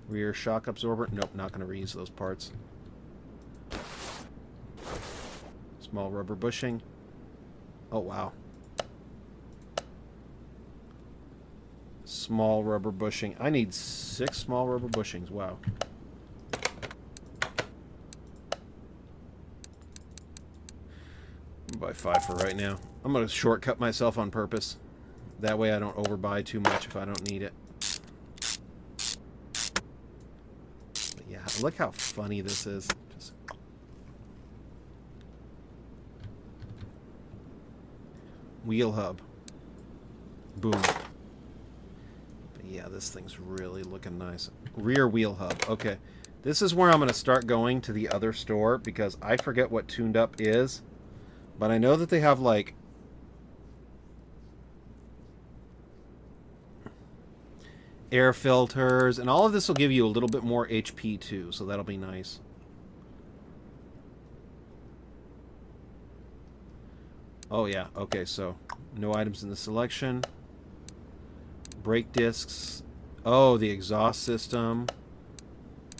Rear shock absorber. Nope, not going to reuse those parts. Small rubber bushing. Oh, wow. Small rubber bushing. I need 6 small rubber bushings. Wow. I'm gonna buy 5 for right now. I'm going to shortcut myself on purpose. That way I don't overbuy too much if I don't need it. But yeah, look how funny this is. Just... Wheel hub. Boom. But yeah, this thing's really looking nice. Rear wheel hub. Okay. This is where I'm going to start going to the other store because I forget what tuned up is. But I know that they have like air filters, and all of this will give you a little bit more HP too, so that'll be nice. Oh yeah, okay, so no items in the selection. Brake discs. Oh, the exhaust system.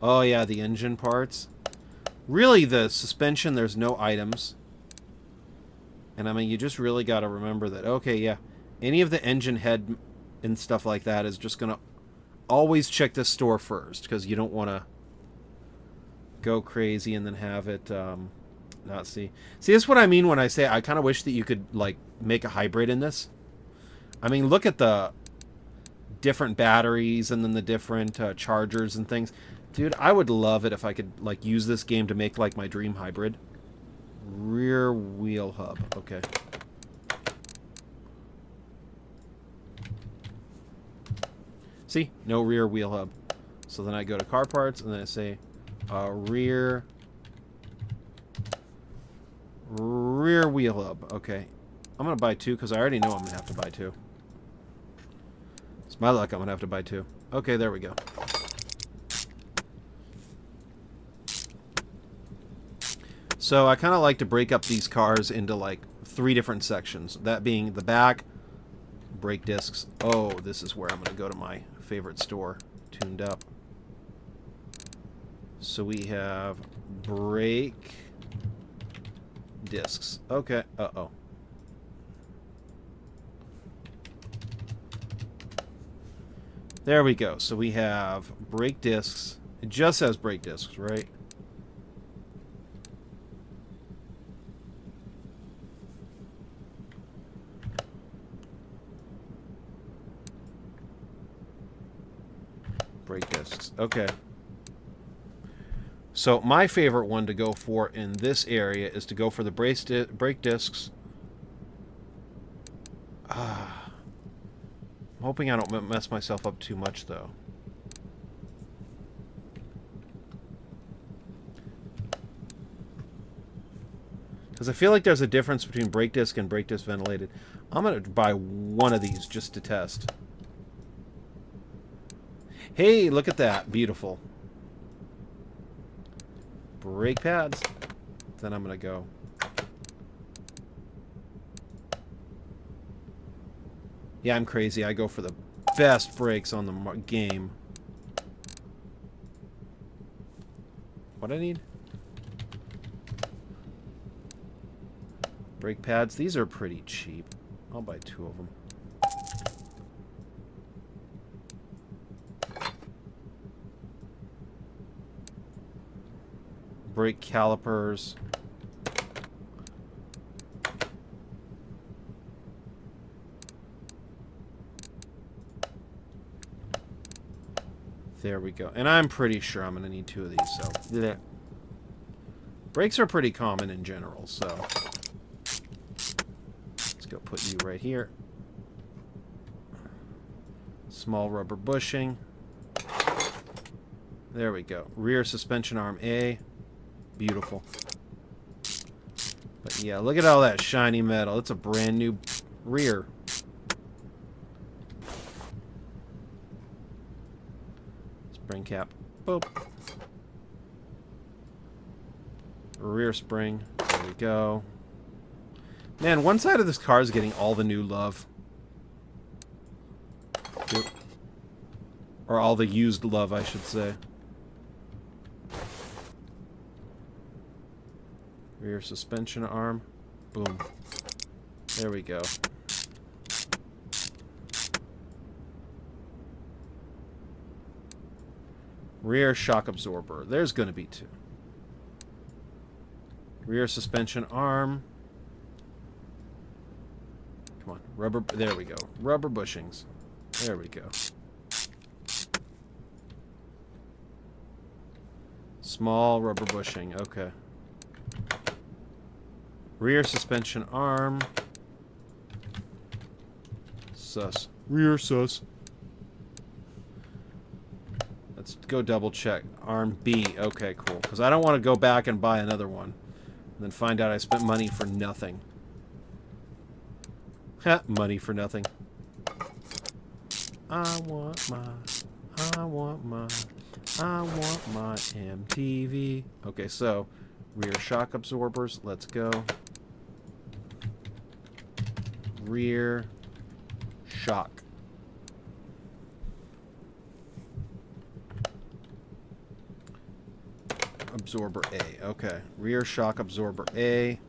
Oh yeah, the engine parts. Really, the suspension, there's no items. And I mean, you just really got to remember that, okay, yeah, any of the engine head and stuff like that is just going to always check this store first, because you don't want to go crazy and then have it not see. See, that's what I mean when I say I kind of wish that you could, like, make a hybrid in this. I mean, look at the different batteries and then the different chargers and things. Dude, I would love it if I could, like, use this game to make, like, my dream hybrid. Rear wheel hub. Okay. See? No rear wheel hub. So then I go to car parts and then I say rear wheel hub. Okay. I'm going to buy 2 because I already know I'm going to have to buy 2. It's my luck I'm going to have to buy 2. Okay, there we go. So I kind of like to break up these cars into like 3 different sections. That being the back, brake discs. Oh, this is where I'm going to go to my favorite store, Tuned Up. So we have brake discs. Okay. Uh-oh. There we go. So we have brake discs. It just says brake discs, right? Brake discs. Okay. So my favorite one to go for in this area is to go for the brake discs. I'm hoping I don't mess myself up too much, though. Because I feel like there's a difference between brake disc and brake disc ventilated. I'm going to buy one of these just to test. Hey, look at that. Beautiful. Brake pads. Then I'm going to go. Yeah, I'm crazy. I go for the best brakes on the game. What I need? Brake pads. These are pretty cheap. I'll buy 2 of them. Brake calipers. There we go. And I'm pretty sure I'm going to need 2 of these, so... Yeah. Brakes are pretty common in general, so... go put you right here. Small rubber bushing. There we go. Rear suspension arm A. Beautiful. But yeah, look at all that shiny metal. It's a brand new rear. Spring cap. Boop. Rear spring. There we go. Man, one side of this car is getting all the new love. Or all the used love, I should say. Rear suspension arm. Boom. There we go. Rear shock absorber. There's going to be two. Rear suspension arm. Come on. Rubber. There we go. Rubber bushings. There we go. Small rubber bushing. Okay. Rear suspension arm. Sus. Rear sus. Let's go double check. Arm B. Okay, cool. Because I don't want to go back and buy another one. And then find out I spent money for nothing. Ha! Money for nothing. I want my MTV. Okay, so rear shock absorbers. Let's go. Rear shock. Absorber A. Okay. Rear shock absorber A.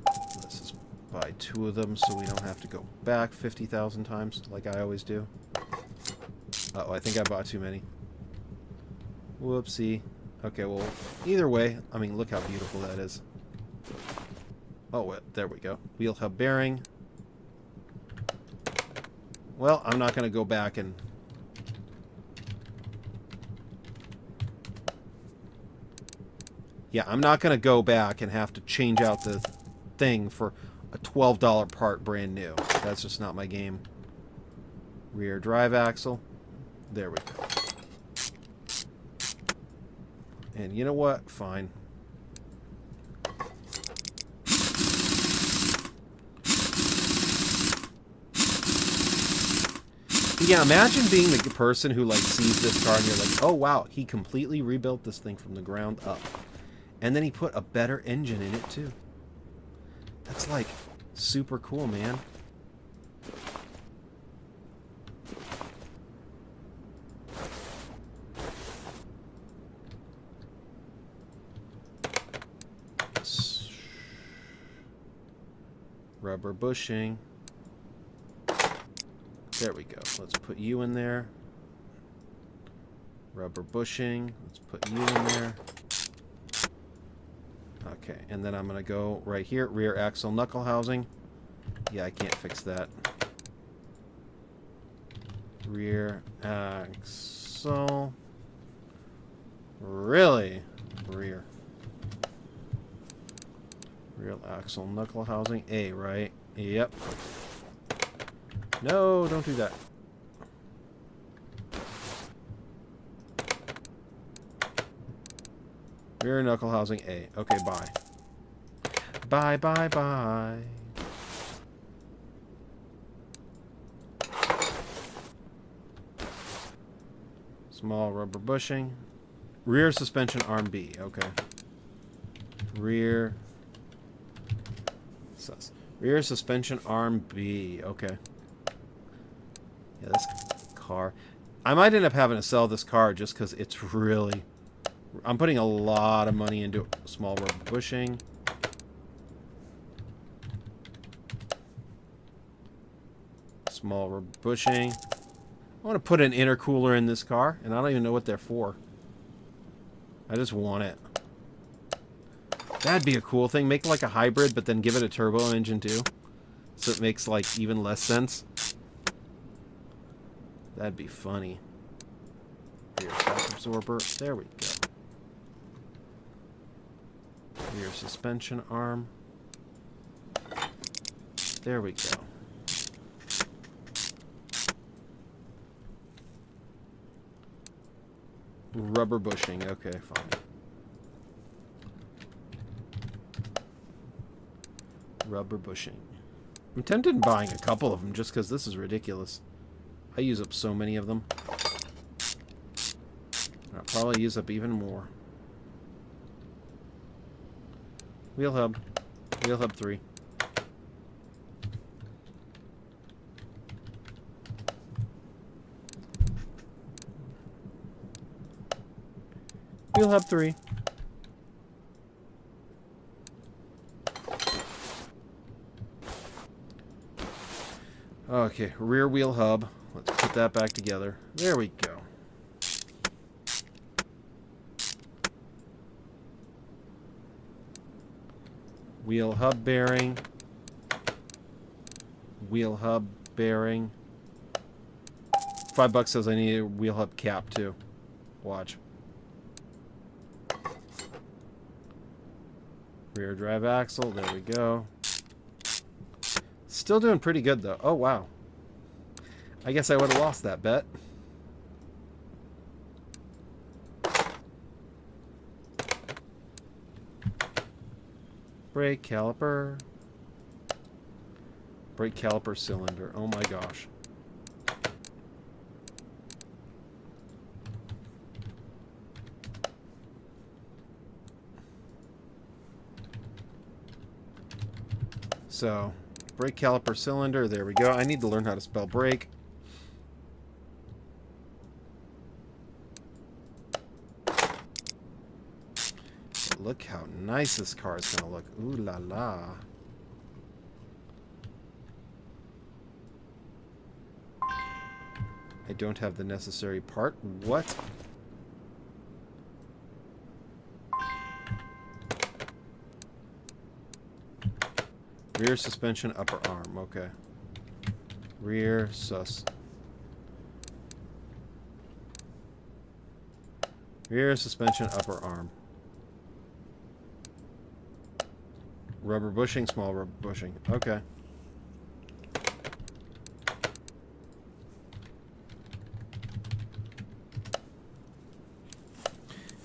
Let's just buy two of them so we don't have to go back 50,000 times like I always do. Uh-oh, I think I bought too many. Whoopsie. Okay, well, either way, I mean, look how beautiful that is. Oh, wait, there we go. Wheel hub bearing. Well, I'm not going to go back and... Yeah, I'm not going to go back and have to change out the thing for a $12 part brand new. That's just not my game. Rear drive axle. There we go. And you know what? Fine. Yeah, imagine being the person who, like, sees this car and you're like, oh, wow, he completely rebuilt this thing from the ground up. And then he put a better engine in it, too. That's, like, super cool, man. Rubber bushing. There we go. Let's put you in there. Rubber bushing. Let's put you in there. Okay, and then I'm going to go right here. Rear axle knuckle housing. Yeah, I can't fix that. Rear axle. Really? Rear. Rear axle knuckle housing. A, right? Yep. No, don't do that. Rear knuckle housing A. Okay, bye. Bye, bye, bye. Small rubber bushing. Rear suspension arm B. Okay. Rear suspension arm B. Okay. Yeah, this car. I might end up having to sell this car just because it's really... I'm putting a lot of money into small rubber bushing. Small rubber bushing. I want to put an intercooler in this car, and I don't even know what they're for. I just want it. That'd be a cool thing. Make like a hybrid, but then give it a turbo engine too. So it makes like even less sense. That'd be funny. Rear shock absorber. There we go. Rear suspension arm. There we go. Rubber bushing. Okay, fine. Rubber bushing. I'm tempted in buying a couple of them just because this is ridiculous. I use up so many of them. I'll probably use up even more. Wheel hub. Wheel hub 3. Wheel hub 3. Okay, rear wheel hub. Let's put that back together. There we go. Wheel hub bearing. Wheel hub bearing. $5 says I need a wheel hub cap too. Watch. Rear drive axle. There we go. Still doing pretty good though. Oh wow. I guess I would have lost that bet. Brake caliper. Brake caliper cylinder. Oh my gosh. So, brake caliper cylinder. There we go. I need to learn how to spell brake. Look how nice this car is going to look. Ooh la la. I don't have the necessary part. What? Rear suspension, upper arm. Okay. Rear sus. Rear suspension, upper arm. Rubber bushing, small rubber bushing. Okay.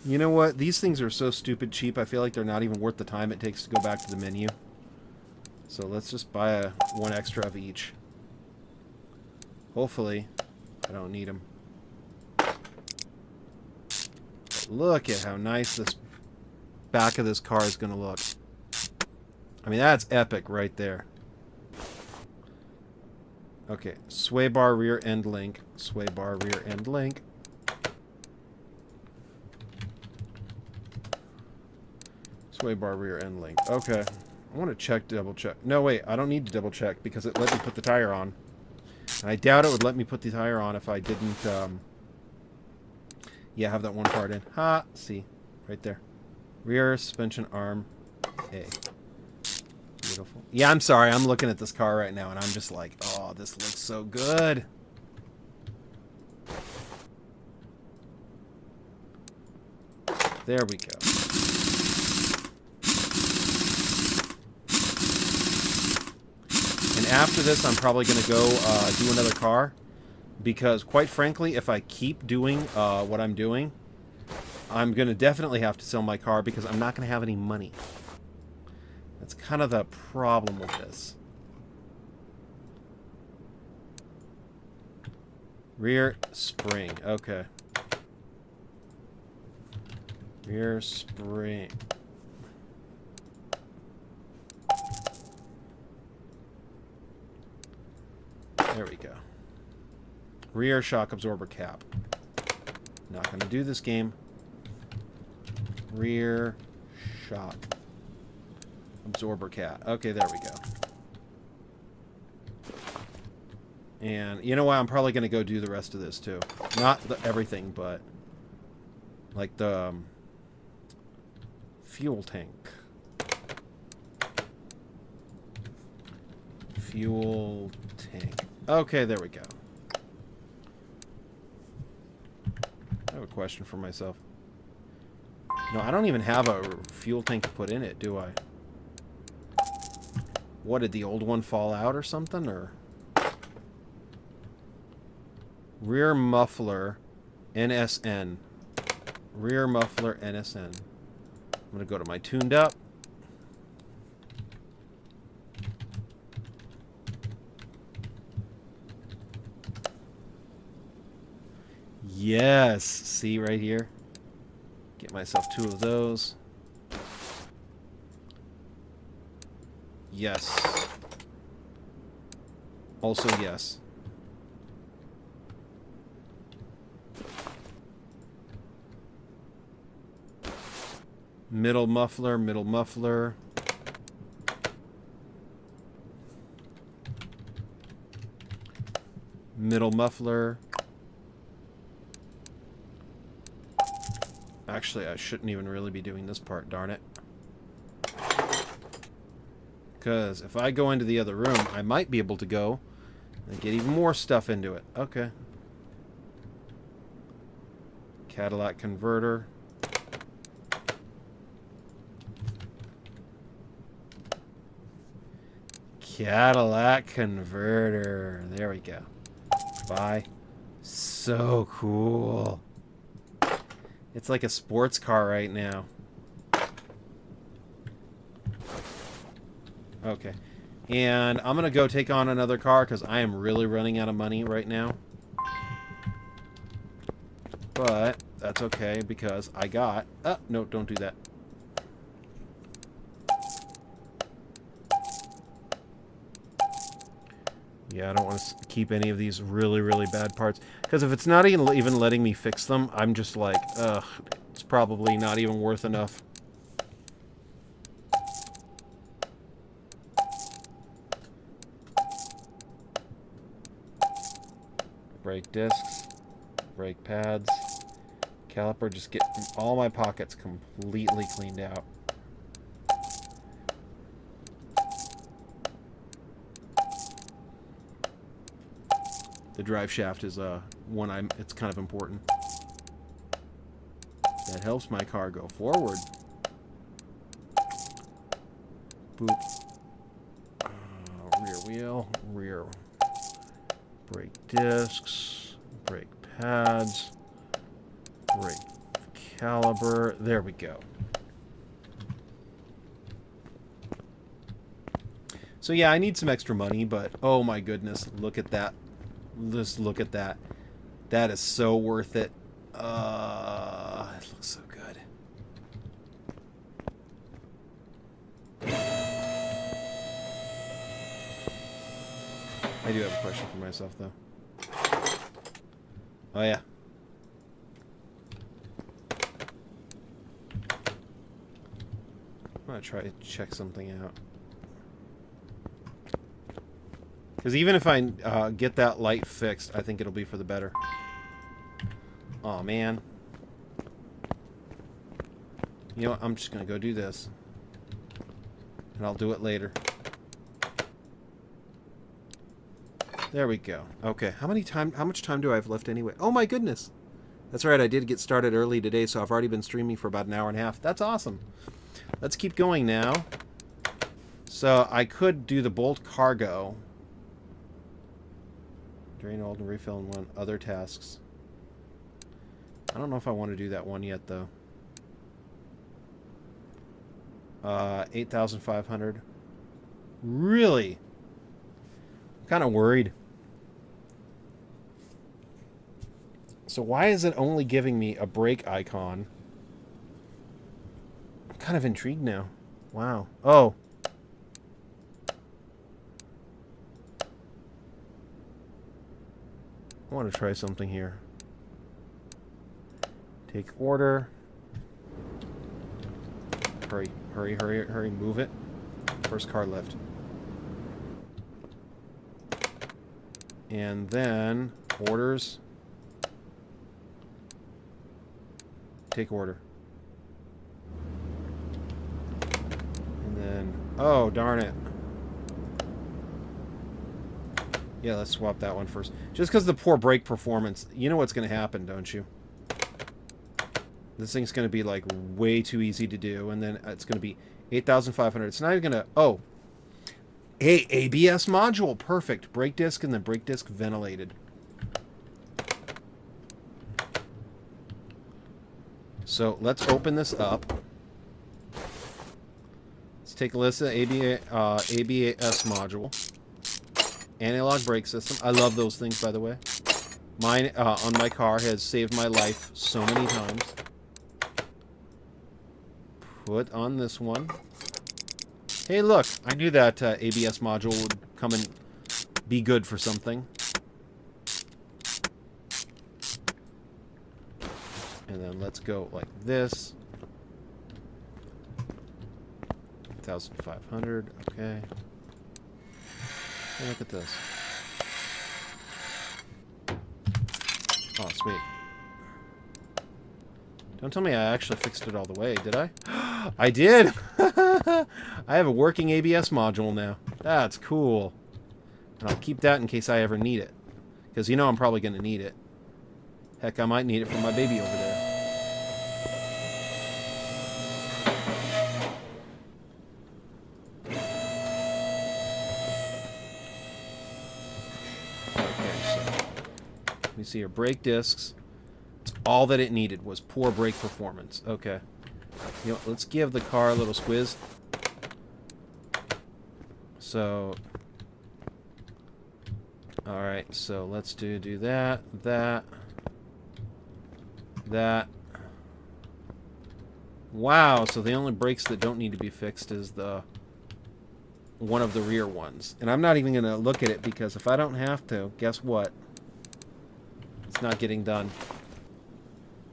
You know what? These things are so stupid cheap, I feel like they're not even worth the time it takes to go back to the menu. So let's just buy one extra of each. Hopefully, I don't need them. But look at how nice this back of this car is going to look. I mean, that's epic right there. Okay, sway bar rear end link. Sway bar rear end link. Sway bar rear end link. Okay. I want to check, double check. No, wait, I don't need to double check because it let me put the tire on. And I doubt it would let me put the tire on if I didn't, yeah, have that one part in. Ha! See. Right there. Rear suspension arm A. Beautiful. Yeah, I'm sorry. I'm looking at this car right now, and I'm just like, oh, this looks so good. There we go. And after this, I'm probably going to go do another car. Because, quite frankly, if I keep doing what I'm doing, I'm going to definitely have to sell my car because I'm not going to have any money. That's kind of the problem with this. Rear spring. Okay. Rear spring. There we go. Rear shock absorber cap. Not going to do this game. Rear shock absorber cap. Okay, there we go. And you know what? I'm probably going to go do the rest of this too. Not everything, but like the fuel tank. Fuel tank. Okay, there we go. I have a question for myself. No, I don't even have a fuel tank to put in it, do I? What, did the old one fall out or something? Or rear muffler NSN. Rear muffler NSN. I'm going to go to my tuned up. Yes. See right here? Get myself 2 of those. Yes. Also yes. Middle muffler, middle muffler. Middle muffler. Actually, I shouldn't even really be doing this part, darn it. Because if I go into the other room, I might be able to go and get even more stuff into it. Okay. Cadillac converter. Cadillac converter. There we go. Bye. So cool. It's like a sports car right now. Okay. And I'm going to go take on another car because I am really running out of money right now. But that's okay because I got... Oh, no, don't do that. Yeah, I don't want to keep any of these really, really bad parts. Because if it's not even letting me fix them, I'm just like, ugh, it's probably not even worth enough. Brake discs, brake pads, caliper, just get all my pockets completely cleaned out. The drive shaft is one it's kind of important. That helps my car go forward. Boop. Rear wheel, rear brake discs, brake pads, brake caliber. There we go. So yeah, I need some extra money, but oh my goodness, look at that. Just look at that. That is so worth it. It looks so good. I do have a question for myself, though. Oh, yeah. I'm going to try to check something out. Because even if I get that light fixed, I think it'll be for the better. Aw, man. You know what? I'm just going to go do this. And I'll do it later. There we go. Okay, how much time do I have left anyway? Oh my goodness! That's right, I did get started early today, so I've already been streaming for about an hour and a half. That's awesome. Let's keep going now. So I could do the Bolt cargo. Drain old and refill in one. Other tasks. I don't know if I want to do that one yet, though. 8,500. Really? I'm kind of worried. So why is it only giving me a brake icon? I'm kind of intrigued now. Wow. Oh. I want to try something here. Take order. Hurry, hurry, hurry, hurry. Move it. First car lift. And then orders. Take order. And then, oh, darn it. Yeah, let's swap that one first. Just because of the poor brake performance, you know what's going to happen, don't you? This thing's going to be, like, way too easy to do, and then it's going to be 8,500. It's not even going to... Oh. Hey, ABS module. Perfect. Brake disc and then brake disc ventilated. So let's open this up. Let's take a list of ABS module. Analog brake system. I love those things, by the way. Mine on my car has saved my life so many times. Put on this one. Hey, look. I knew that ABS module would come and be good for something. And then let's go like this. 1,500. Okay. Hey, look at this. Oh, sweet. Don't tell me I actually fixed it all the way, did I? I did! I have a working ABS module now. That's cool. And I'll keep that in case I ever need it. Because you know I'm probably going to need it. Heck, I might need it for my baby over there. Let me see here. Brake discs. It's all that it needed was poor brake performance. Okay. You know, let's give the car a little squiz. So, all right. So let's do that, that. Wow. So the only brakes that don't need to be fixed is the one of the rear ones. And I'm not even going to look at it because if I don't have to, guess what? It's not getting done.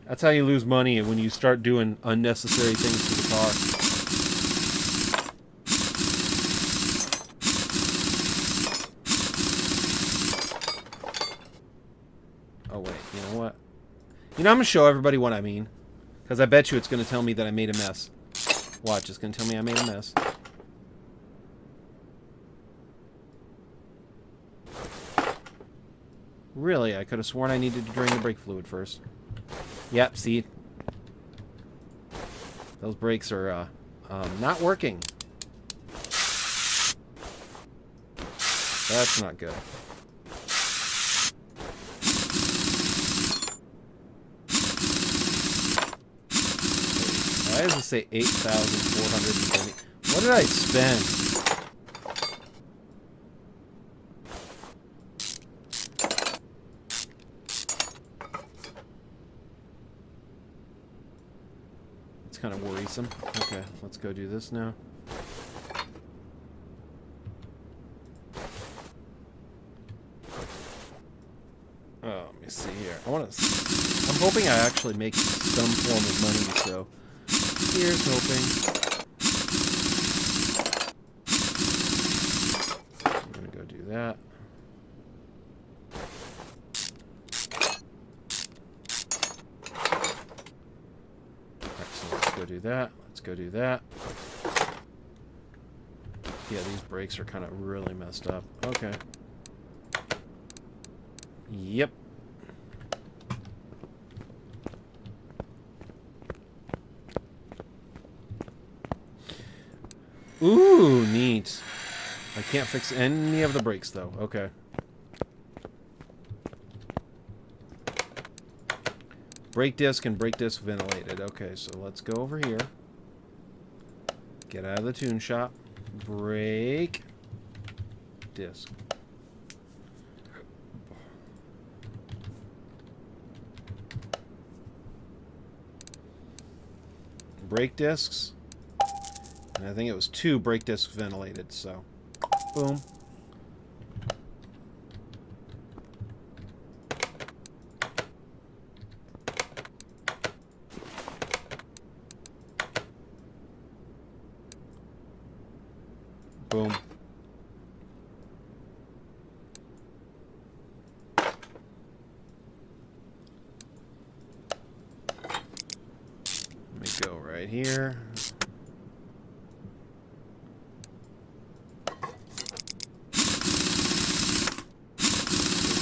That's how you lose money when you start doing unnecessary things to the car. Oh, wait. You know what? You know, I'm going to show everybody what I mean. Because I bet you it's going to tell me that I made a mess. Watch. It's going to tell me I made a mess. Really? I could have sworn I needed to drain the brake fluid first. Yep, see? Those brakes are not working. That's not good. Why does it say 8,420? What did I spend? Kind of worrisome. Okay, let's go do this now. Oh, let me see here. I'm hoping I actually make some form of money, so here's hoping. I'm gonna go do that. Do that. Let's go do that. Yeah, these brakes are kind of really messed up. Okay. Yep. Ooh, neat. I can't fix any of the brakes, though. Okay. Brake disc and brake disc ventilated. Okay, so let's go over here. Get out of the tune shop. Brake disc. Brake discs. And I think it was 2 brake discs ventilated, so boom. Boom. Let me go right here.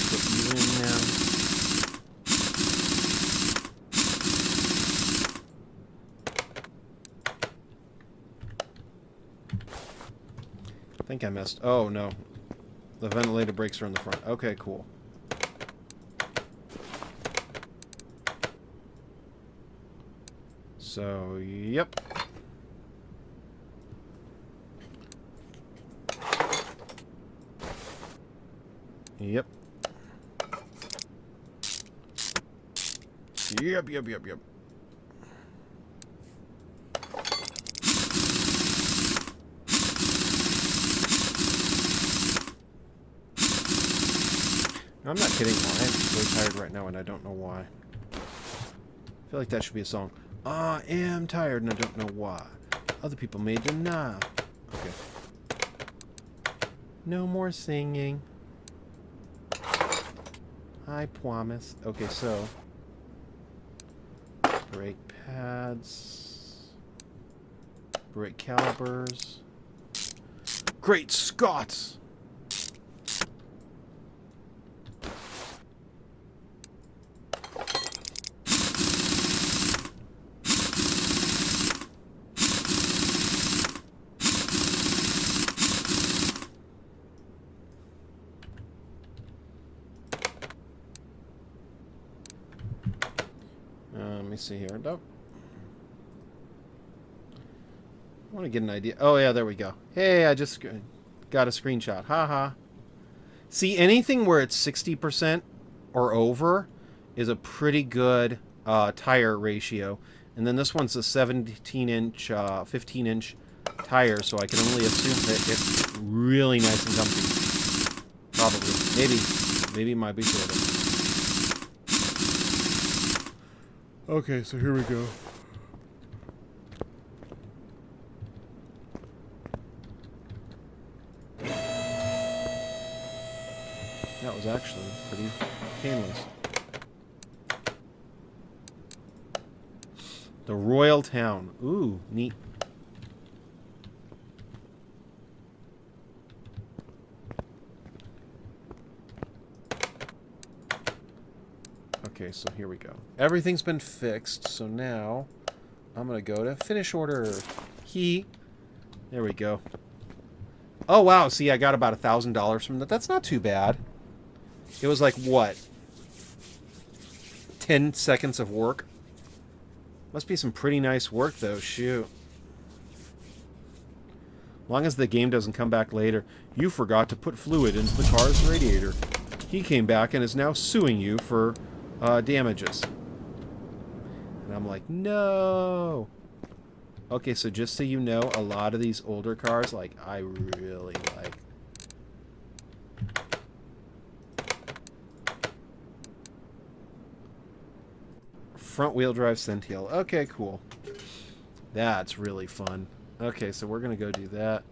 Put you in now. think I missed. Oh, no. The ventilator brakes are in the front. Okay, cool. So, yep. Yep. Yep. I'm not kidding. I am so tired right now, and I don't know why. I feel like that should be a song. I am tired, and I don't know why. Other people may deny. Okay. No more singing. I promise. Okay, so... brake pads. Brake calipers. Great Scots! Let me see here. Nope. I want to get an idea. Oh, yeah, there we go. Hey, I just got a screenshot. Haha. See, anything where it's 60% or over is a pretty good tire ratio. And then this one's a 17-inch, 15-inch tire, so I can only assume that it's really nice and comfy. Probably. Maybe it might be shorter. Okay, so here we go. That was actually pretty painless. The Royal Town. Ooh, neat. Okay, so here we go. Everything's been fixed, so now I'm gonna go to finish order. There we go. Oh wow, see, I got about $1,000 from that. That's not too bad. It was like, what? 10 seconds of work? Must be some pretty nice work, though. Shoot. Long as the game doesn't come back later. You forgot to put fluid into the car's radiator. He came back and is now suing you for damages. And I'm like, no. Okay, so just so you know, a lot of these older cars, like, I really like. Front-wheel drive Sentinel. Okay, cool. That's really fun. Okay, so we're going to go do that.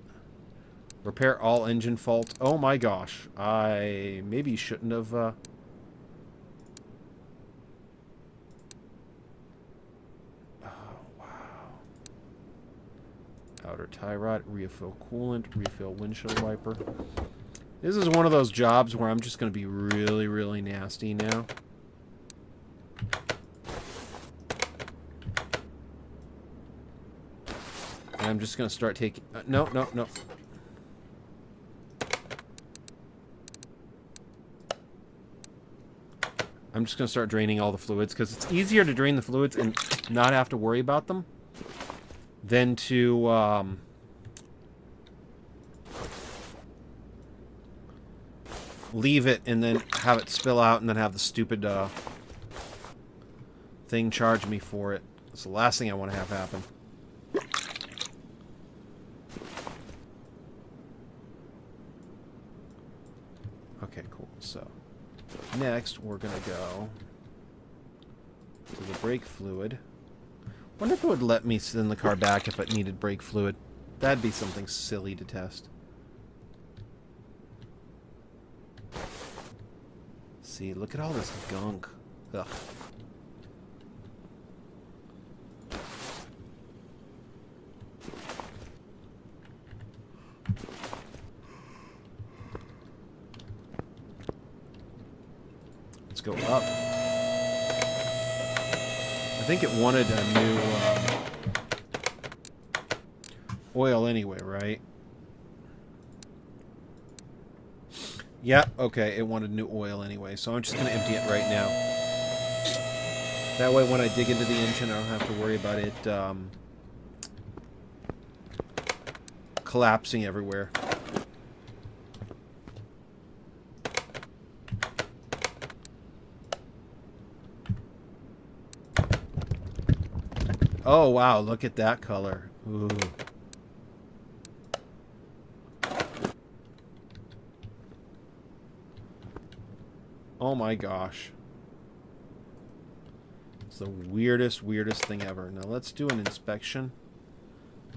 Repair all engine faults. Oh my gosh. I maybe shouldn't have... Oh, wow. Outer tie rod. Refill coolant. Refill windshield wiper. This is one of those jobs where I'm just going to be really, really nasty now. I'm just going to start taking... No. I'm just going to start draining all the fluids, because it's easier to drain the fluids and not have to worry about them than to... leave it and then have it spill out and then have the stupid thing charge me for it. It's the last thing I want to have happen. Okay, cool. So, next we're going to go to the brake fluid. Wonder if it would let me send the car back if it needed brake fluid. That'd be something silly to test. See, look at all this gunk. Ugh. Let's go up. I think it wanted a new oil anyway, right? Yeah, okay, it wanted new oil anyway, so I'm just going to empty it right now. That way when I dig into the engine, I don't have to worry about it collapsing everywhere. Oh, wow, look at that color. Ooh. Oh my gosh. It's the weirdest thing ever. Now let's do an inspection.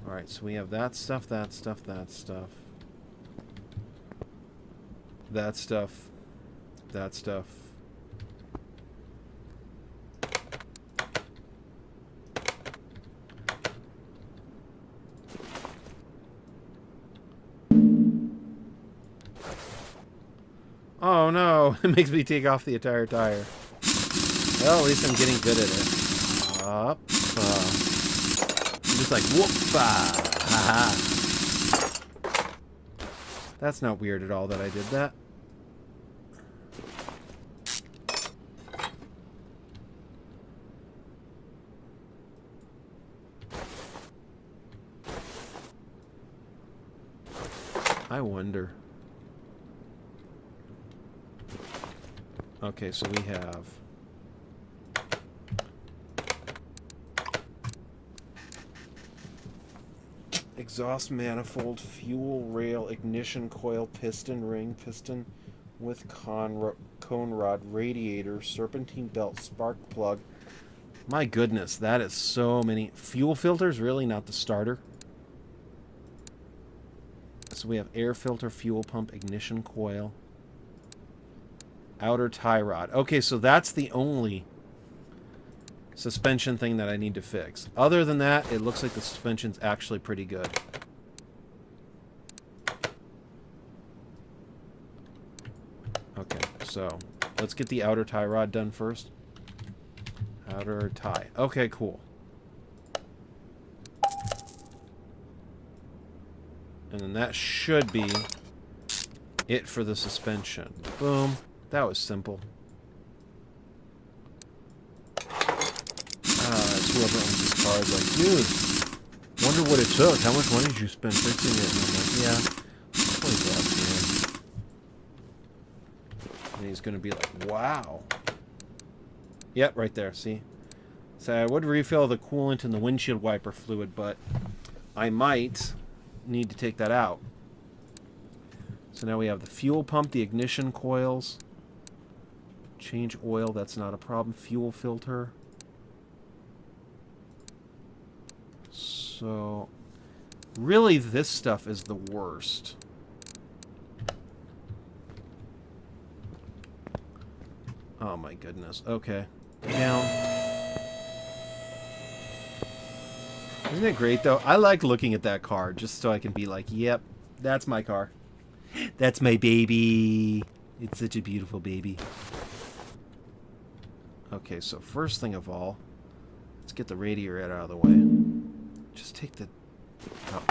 Alright, so we have that stuff, that stuff, that stuff. That stuff. That stuff. Oh no, it makes me take off the entire tire. Well, at least I'm getting good at it. Up. I'm just like, whoop-ah. Haha. That's not weird at all that I did that. I wonder. Okay, so we have exhaust manifold, fuel rail, ignition coil, piston ring, piston with cone rod, radiator, serpentine belt, spark plug. My goodness, that is so many. Fuel filters, really? Not the starter? So we have air filter, fuel pump, ignition coil. Outer tie rod. Okay, so that's the only suspension thing that I need to fix. Other than that, it looks like the suspension's actually pretty good. Okay, so let's get the outer tie rod done first. Outer tie. Okay, cool. And then that should be it for the suspension. Boom. That was simple. That's whoever owns this car is like, dude, wonder what it took. How much money did you spend fixing it? And I'm like, yeah, $20, man. And he's going to be like, wow. Yep, right there, see? So I would refill the coolant and the windshield wiper fluid, but I might need to take that out. So now we have the fuel pump, the ignition coils. Change oil, that's not a problem. Fuel filter. So, really this stuff is the worst. Oh my goodness. Okay. Down. Isn't it great though? I like looking at that car just so I can be like, yep, that's my car. That's my baby. It's such a beautiful baby. Okay, so first thing of all, let's get the radiator out of the way. Just take the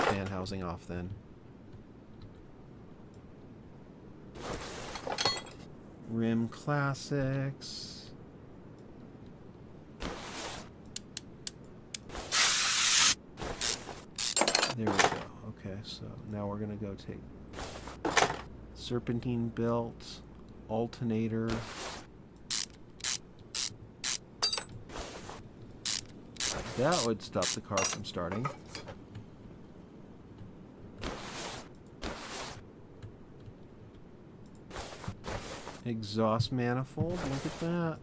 fan housing off then. Rim Classics. There we go. Okay, so now we're going to go take serpentine belt, alternator. That would stop the car from starting. Exhaust manifold, look at that.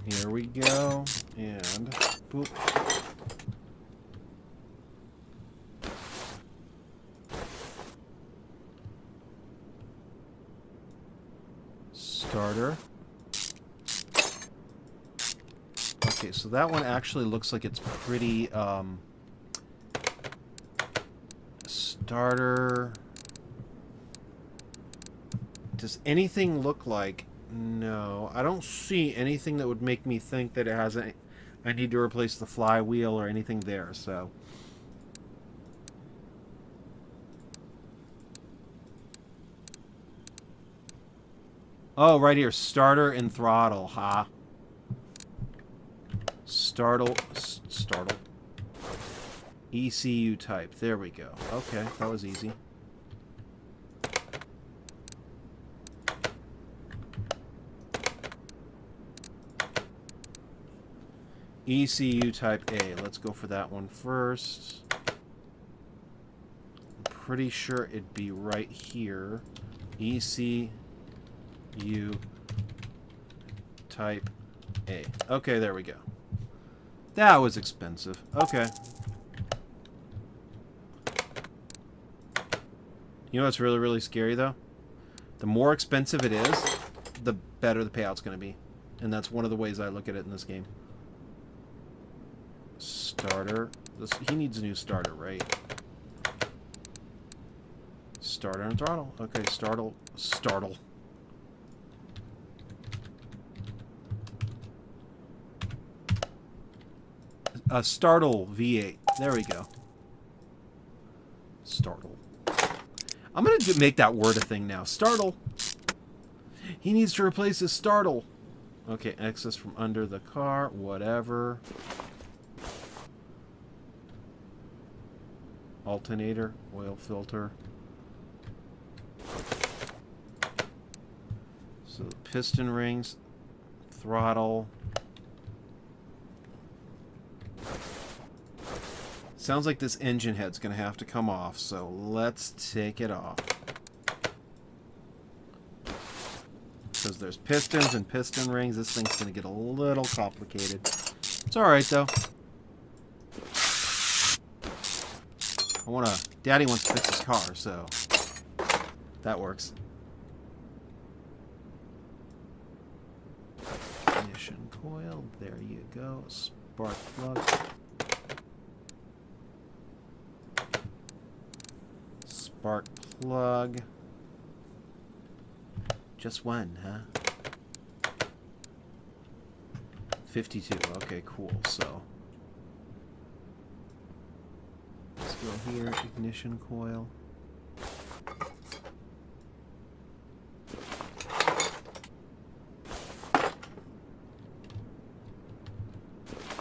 Here we go, and boop. Starter. Okay, so that one actually looks like it's pretty, starter. Does anything look like No, I don't see anything that would make me think that it has any... I need to replace the flywheel or anything there, so... Oh, right here. Starter and throttle, huh? Startle. ECU type. There we go. Okay, that was easy. ECU type A. Let's go for that one first. I'm pretty sure it'd be right here. ECU type A. Okay, there we go. That was expensive. Okay. You know what's really, really scary, though? The more expensive it is, the better the payout's going to be. And that's one of the ways I look at it in this game. Starter. He needs a new starter, right? Starter and throttle. Okay, startle. Startle V8. There we go. Startle. I'm going to make that word a thing now. Startle. He needs to replace his startle. Okay, access from under the car. Whatever. Alternator. Oil filter. So piston rings. Throttle. Sounds like this engine head's going to have to come off, so let's take it off. Because there's pistons and piston rings, this thing's going to get a little complicated. It's alright, though. Daddy wants to fix his car, so that works. Ignition coil, there you go. Spark plug. Spark plug. Just one, huh? 52. Okay, cool. So let's go here. Ignition coil.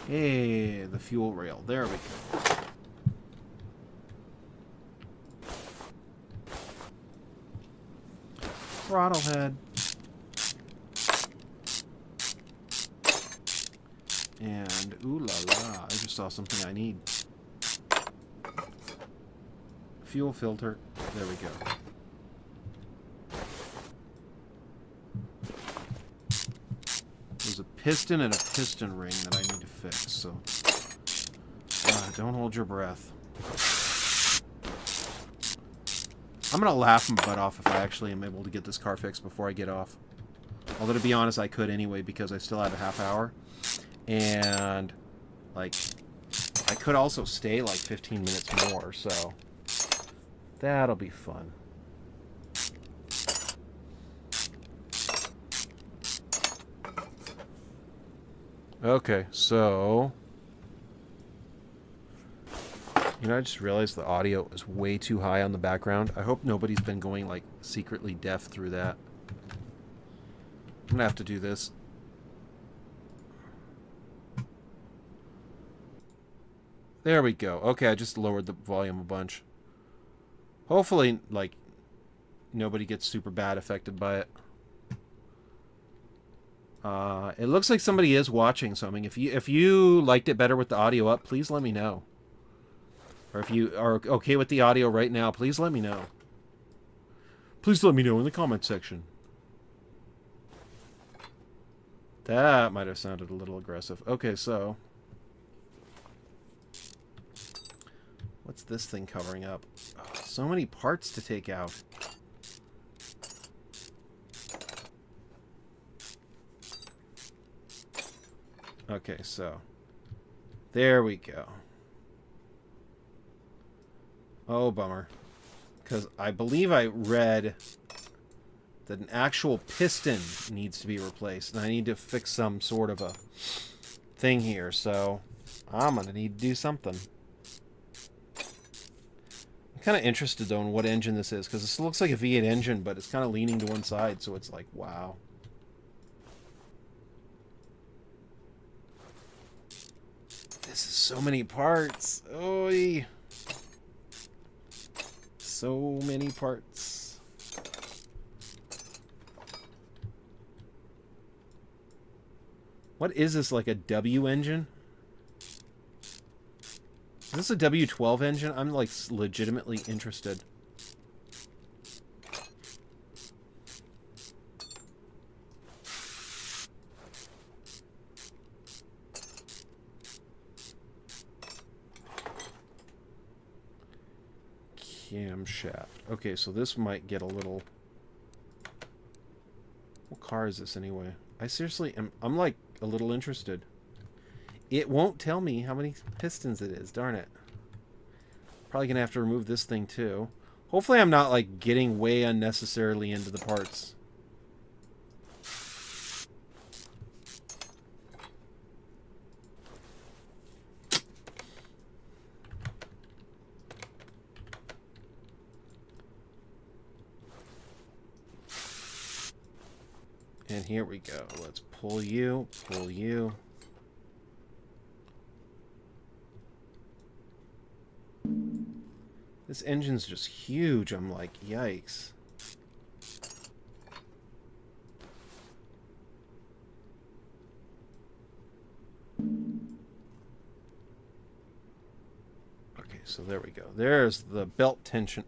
Hey, the fuel rail. There we go. Throttle head. And ooh la la, I just saw something I need. Fuel filter. There we go. There's a piston and a piston ring that I need to fix, so don't hold your breath. I'm going to laugh my butt off if I actually am able to get this car fixed before I get off. Although, to be honest, I could anyway because I still have a half hour. And, like, I could also stay, like, 15 minutes more, so that'll be fun. Okay, so... You know, I just realized the audio is way too high on the background. I hope nobody's been going, like, secretly deaf through that. I'm gonna have to do this. There we go. Okay, I just lowered the volume a bunch. Hopefully, like, nobody gets super bad affected by it. It looks like somebody is watching, so I mean, if you liked it better with the audio up, please let me know. Or if you are okay with the audio right now, please let me know. Please let me know in the comment section. That might have sounded a little aggressive. Okay, so... What's this thing covering up? Oh, so many parts to take out. Okay, so... There we go. Oh, bummer. Because I believe I read that an actual piston needs to be replaced. And I need to fix some sort of a thing here. So I'm going to need to do something. I'm kind of interested, though, in what engine this is. Because this looks like a V8 engine, but it's kind of leaning to one side. So it's like, wow. This is so many parts. Oy. So many parts. What is this, like a W engine? Is this a W12 engine? I'm like legitimately interested. Camshaft. Okay, so this might get a little... What car is this anyway? I seriously am... I'm like a little interested. It won't tell me how many pistons it is. Darn it. Probably gonna have to remove this thing too. Hopefully I'm not like getting way unnecessarily into the parts. And here we go. Let's pull you, pull you. This engine's just huge. I'm like, yikes. Okay, so there we go. There's the belt tension.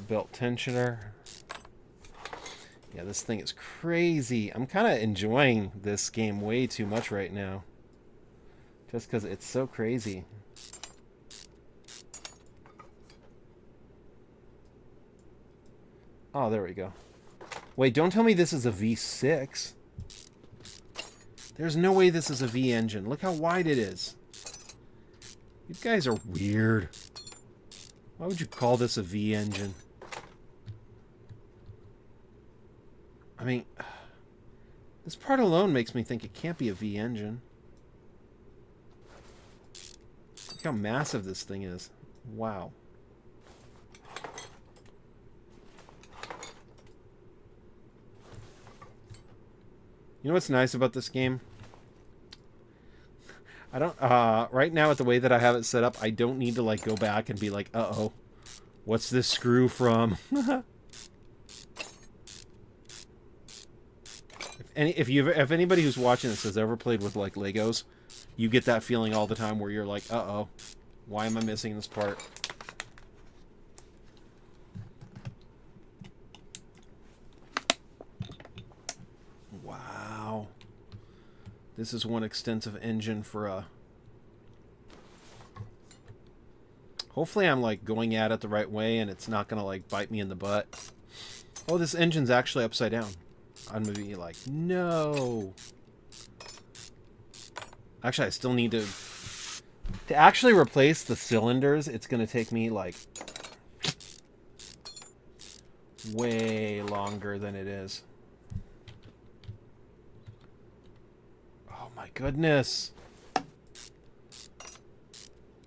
Belt tensioner. Yeah, this thing is crazy. I'm kind of enjoying this game way too much right now. Just because it's so crazy. Oh, there we go. Wait, don't tell me this is a V6. There's no way this is a V engine. Look how wide it is. You guys are weird. Why would you call this a V engine? I mean, this part alone makes me think it can't be a V engine. Look how massive this thing is. Wow. You know what's nice about this game? I don't, right now with the way that I have it set up, I don't need to like go back and be like, uh-oh, what's this screw from? If anybody who's watching this has ever played with like Legos, you get that feeling all the time where you're like, uh-oh, why am I missing this part? Wow. This is one extensive engine for a... Hopefully I'm like going at it the right way and it's not gonna like bite me in the butt. Oh, this engine's actually upside down. I'm gonna be like, no. Actually, I still need to actually replace the cylinders. It's gonna take me like way longer than it is. Oh my goodness.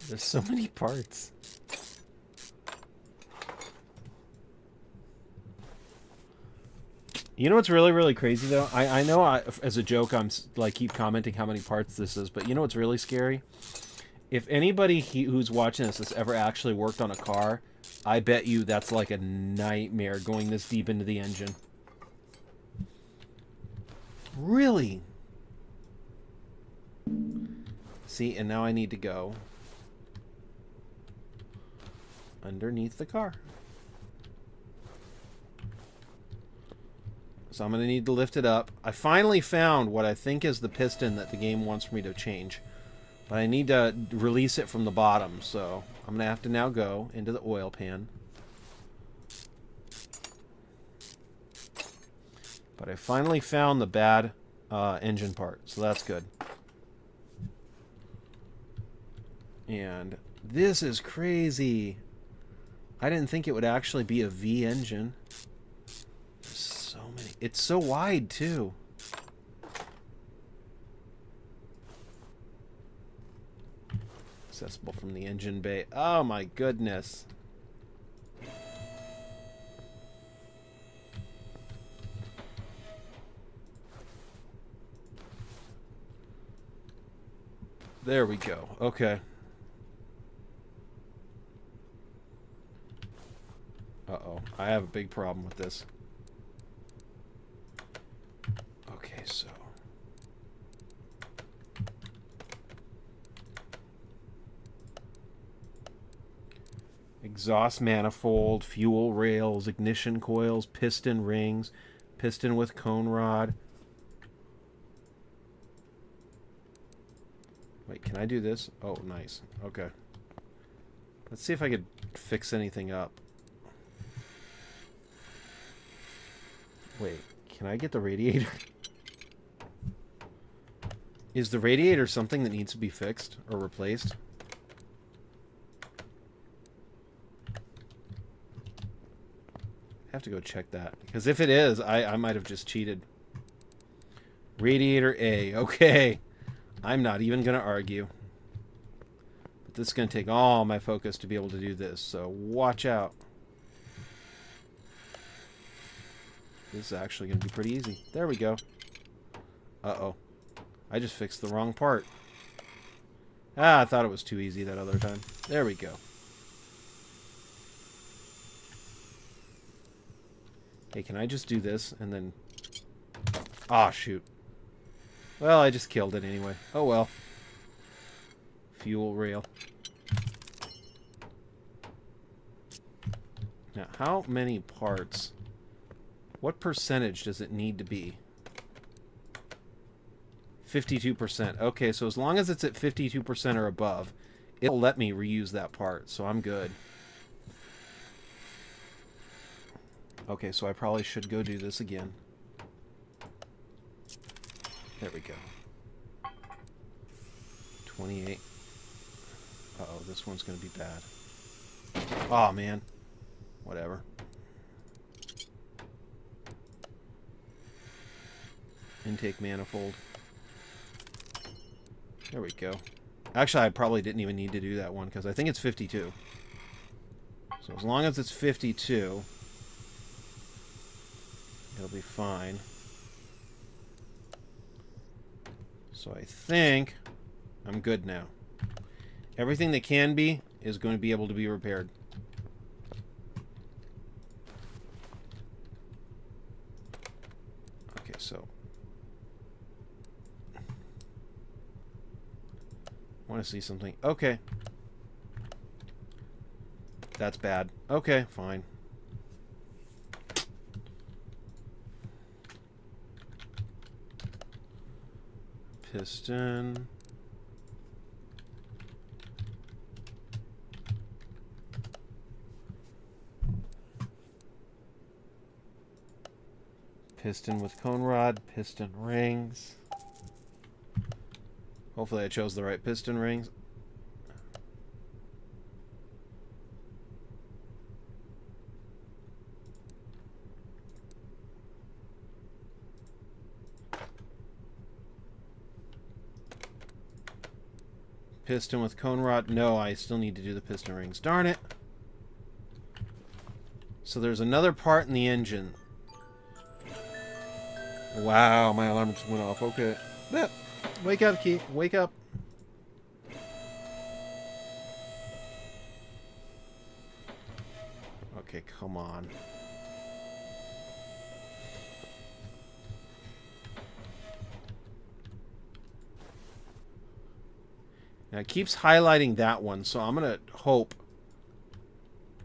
There's so many parts. You know what's really, really crazy, though? I know as a joke, I'm like keep commenting how many parts this is, but you know what's really scary? If anybody who's watching this has ever actually worked on a car, I bet you that's like a nightmare going this deep into the engine. Really? See, and now I need to go underneath the car. So I'm going to need to lift it up. I finally found what I think is the piston that the game wants me to change. But I need to release it from the bottom. So I'm going to have to now go into the oil pan. But I finally found the bad engine part. So that's good. And this is crazy. I didn't think it would actually be a V engine. There's so many. It's so wide, too. Accessible from the engine bay. Oh, my goodness. There we go. Okay. Uh-oh. I have a big problem with this. Okay, so... exhaust manifold, fuel rails, ignition coils, piston rings, piston with cone rod. Wait, can I do this? Oh, nice. Okay. Let's see if I could fix anything up. Wait, can I get the radiator? Is the radiator something that needs to be fixed or replaced? I have to go check that. Because if it is, I might have just cheated. Radiator A. Okay. I'm not even going to argue. But this is going to take all my focus to be able to do this. So watch out. This is actually going to be pretty easy. There we go. Uh-oh. I just fixed the wrong part. Ah, I thought it was too easy that other time. There we go. Hey, can I just do this and then... ah, shoot. Well, I just killed it anyway. Oh, well. Fuel rail. Now, how many parts... what percentage does it need to be? 52%. Okay, so as long as it's at 52% or above, it'll let me reuse that part, so I'm good. Okay, so I probably should go do this again. There we go. 28. Uh-oh, this one's going to be bad. Aw, man. Whatever. Intake manifold. There we go. Actually, I probably didn't even need to do that one, because I think it's 52. So as long as it's 52... it'll be fine. So I think I'm good now. Everything that can be is going to be able to be repaired. Okay, so I want to see something. Okay. That's bad. Okay, fine. Piston. Piston with cone rod, piston rings. Hopefully I chose the right piston rings. Piston with cone rod. No, I still need to do the piston rings. Darn it. So there's another part in the engine. Wow, my alarm just went off. Okay. Yep. Wake up, Keith. Wake up. Okay, come on. Now it keeps highlighting that one, so I'm going to hope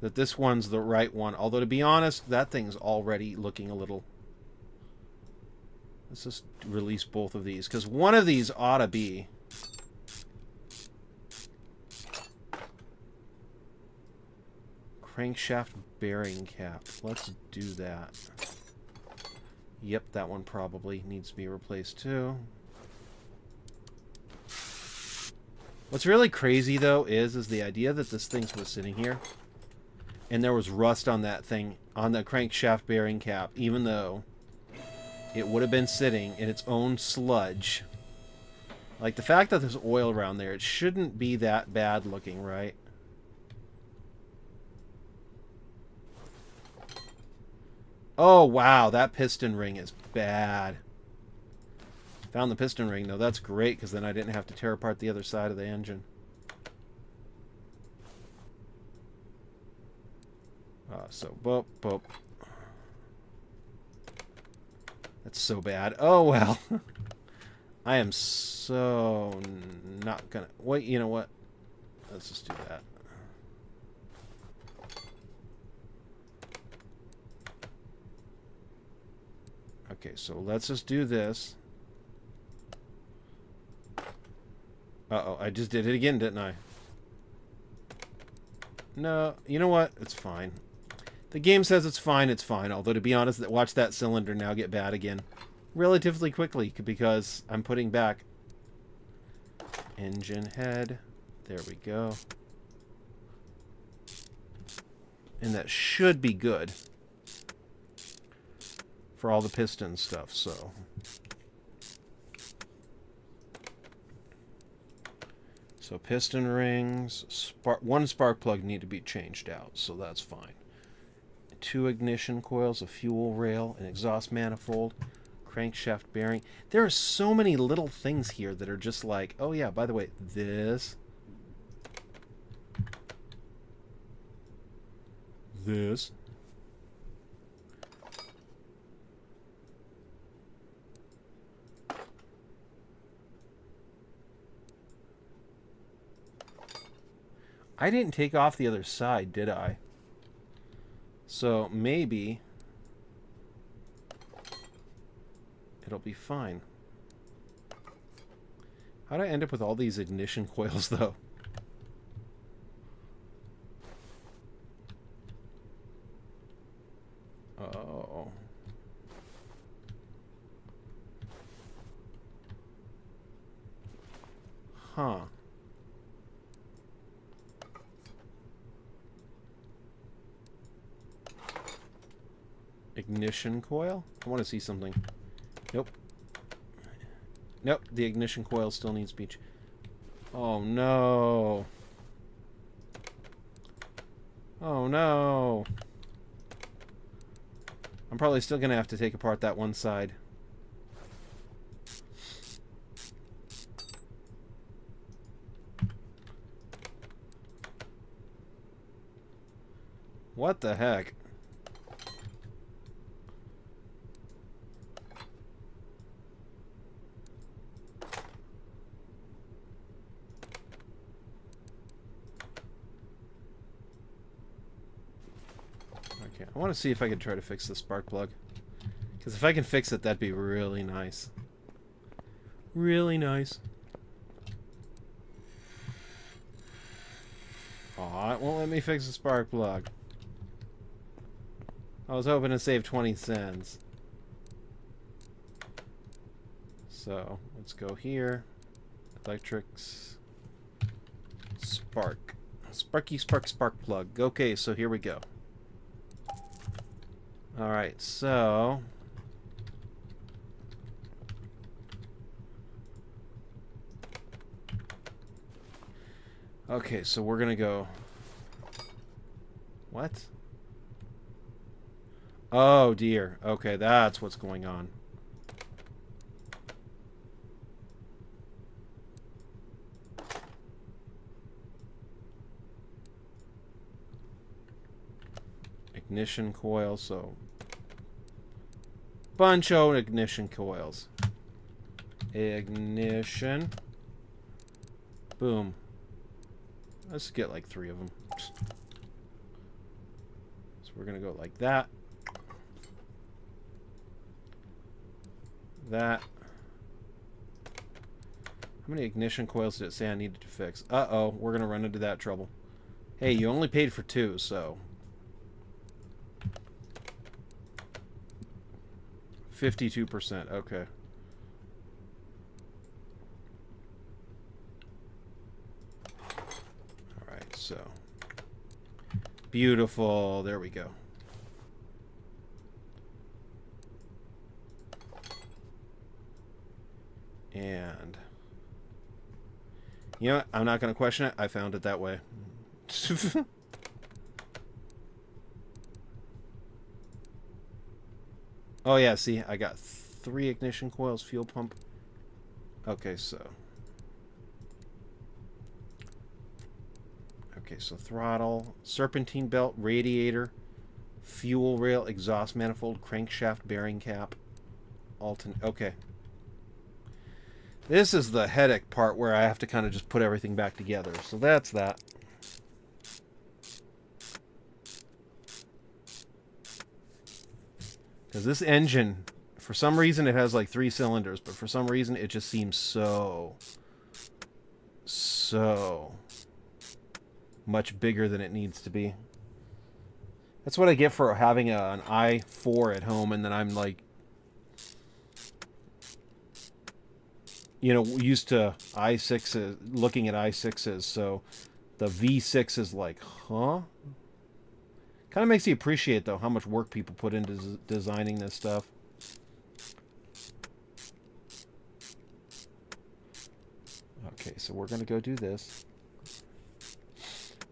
that this one's the right one. Although, to be honest, that thing's already looking a little... Let's just release both of these, because one of these ought to be... crankshaft bearing cap. Let's do that. Yep, that one probably needs to be replaced too. What's really crazy, though, is the idea that this thing was sitting here, and there was rust on that thing, on the crankshaft bearing cap, even though it would have been sitting in its own sludge. Like, the fact that there's oil around there, it shouldn't be that bad looking, right? Oh, wow, that piston ring is bad. Found the piston ring, though. That's great, because then I didn't have to tear apart the other side of the engine. So, boop, boop. That's so bad. Oh, well. I am so not gonna... Wait, you know what? Let's just do that. Okay, so let's just do this. Uh-oh, I just did it again, didn't I? No, you know what? It's fine. The game says it's fine, although to be honest, watch that cylinder now get bad again. Relatively quickly, because I'm putting back engine head. There we go. And that should be good for all the piston stuff, so... So piston rings, one spark plug need to be changed out, so that's fine. 2 ignition coils, a fuel rail, an exhaust manifold, crankshaft bearing. There are so many little things here that are just like, oh yeah, by the way, this. I didn't take off the other side, did I? So maybe it'll be fine. How did I end up with all these ignition coils, though? Oh. Huh. Ignition coil? I want to see something. Nope. Nope, the ignition coil still needs to be... Oh, no. Oh, no. I'm probably still going to have to take apart that one side. What the heck? Okay, I want to see if I can try to fix the spark plug. Because if I can fix it, that'd be really nice. Really nice. Aw, it won't let me fix the spark plug. I was hoping to save 20 cents. So, let's go here. Electrics. Spark. Sparky spark spark plug. Okay, so here we go. Alright, so... Okay, so we're gonna go... What? Oh dear. Okay, that's what's going on. Ignition coil, so... Bunch of ignition coils. Ignition. Boom. Let's get like 3 of them. So we're gonna go like that. That. How many ignition coils did it say I needed to fix? Uh-oh, we're gonna run into that trouble. Hey, you only paid for 2, so... 52%, okay. so beautiful. There we go. And you know what? I'm not going to question it. I found it that way. Oh, yeah. See, I got 3 ignition coils, fuel pump. Okay, so. Okay, so throttle, serpentine belt, radiator, fuel rail, exhaust manifold, crankshaft, bearing cap, okay. This is the headache part where I have to kind of just put everything back together. So that's that. Because this engine, for some reason, it has like 3 cylinders, but for some reason, it just seems so much bigger than it needs to be. That's what I get for having an i4 at home, and then I'm like, you know, used to i6s, looking at i6s, so the V6 is like, huh? Kind of makes you appreciate, though, how much work people put into designing this stuff. Okay, so we're going to go do this.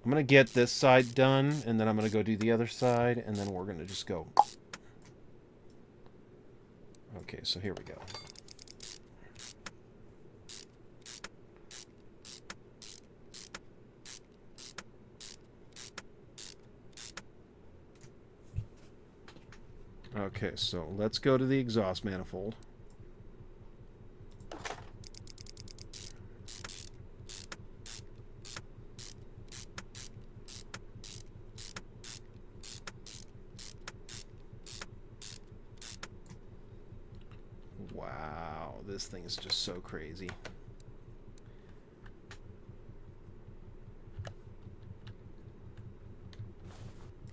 I'm going to get this side done, and then I'm going to go do the other side, and then we're going to just go. Okay, so here we go. Okay, so let's go to the exhaust manifold. Wow, this thing is just so crazy.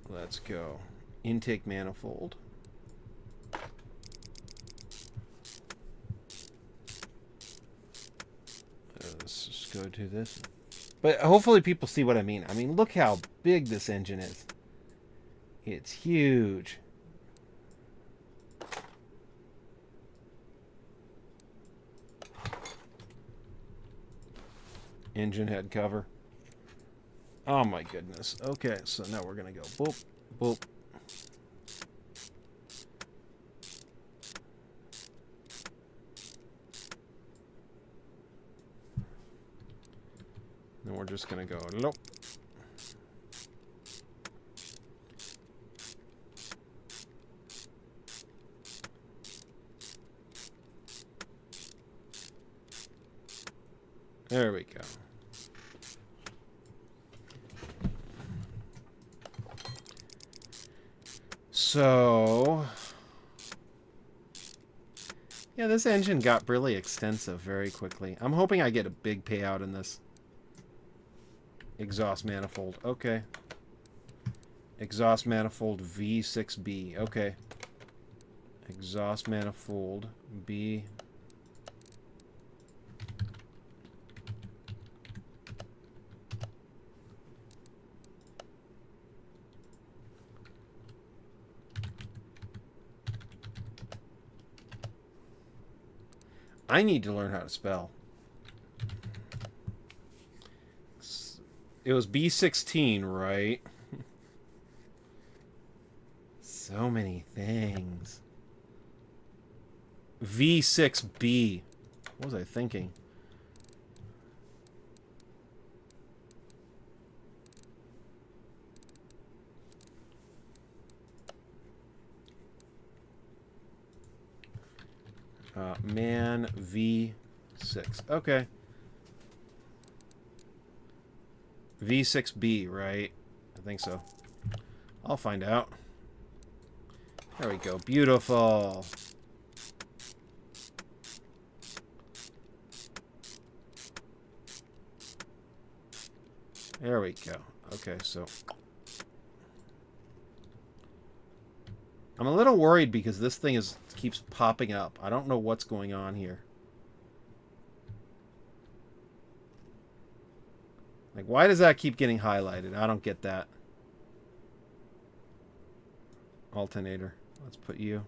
Let's go. Intake manifold. Let's just go do this. But hopefully people see what I mean. I mean, look how big this engine is. It's huge. Engine head cover. Oh my goodness. Okay, so now we're going to go boop, boop. Then we're just going to go nope. There we go. So, yeah, this engine got really extensive very quickly. I'm hoping I get a big payout in this. Exhaust manifold. Okay. Exhaust manifold V6B. Okay. Exhaust manifold B. I need to learn how to spell. It was B16, right? So many things. V6B. What was I thinking? Man V6. Okay. V6B, right? I think so. I'll find out. There we go. Beautiful. There we go. Okay, so I'm a little worried because this thing keeps popping up. I don't know what's going on here. Like, why does that keep getting highlighted? I don't get that. Alternator. Let's put you.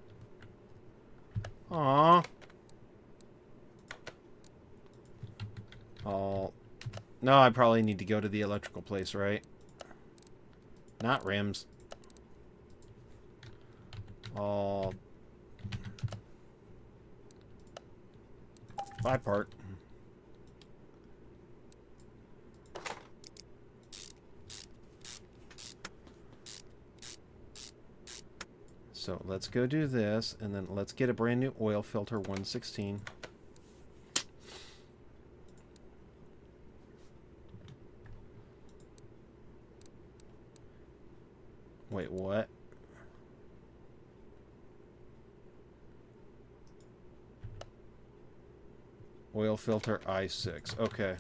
Aww. No, I probably need to go to the electrical place, right? Not rims. All 5-part. So let's go do this, and then let's get a brand new oil filter 116. Wait, what? Oil filter I6. Okay.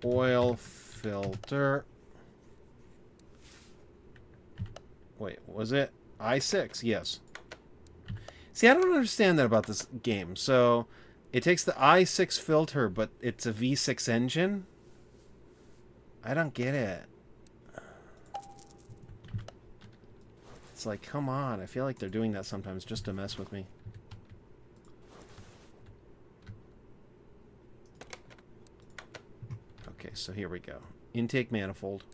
Oil filter. Wait, was it I6? Yes. See, I don't understand that about this game. So, it takes the I6 filter, but it's a V6 engine? I don't get it. It's like, come on. I feel like they're doing that sometimes just to mess with me. Okay, so here we go. Intake manifold.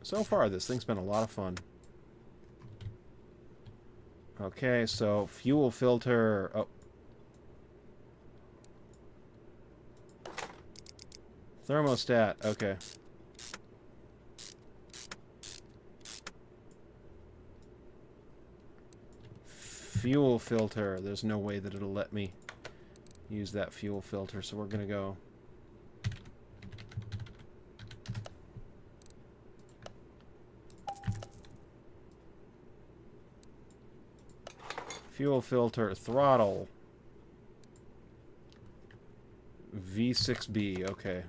So far, this thing's been a lot of fun. Okay, so fuel filter. Oh. Thermostat. Okay. Fuel filter. There's no way that it'll let me use that fuel filter, so we're going to go... Fuel filter, throttle. V6B, okay.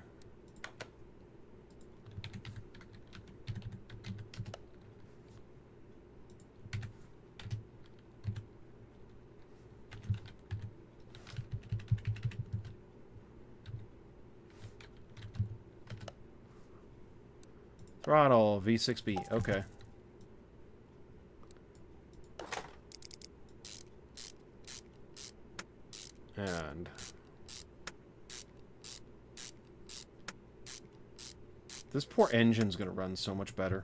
Throttle, V6B, okay. And this poor engine's gonna run so much better.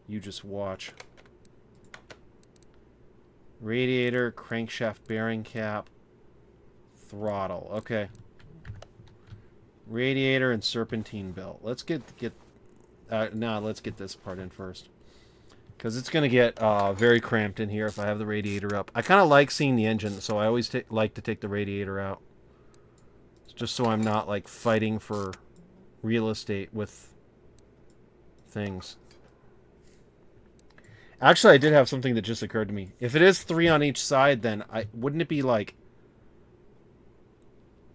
You just watch. Radiator, crankshaft bearing cap, throttle. Okay. Radiator and serpentine belt. Let's get let's get this part in first. Because it's going to get very cramped in here if I have the radiator up. I kind of like seeing the engine, so I always like to take the radiator out. Just so I'm not, like, fighting for real estate with things. Actually, I did have something that just occurred to me. If it is 3 on each side, then wouldn't it be, like,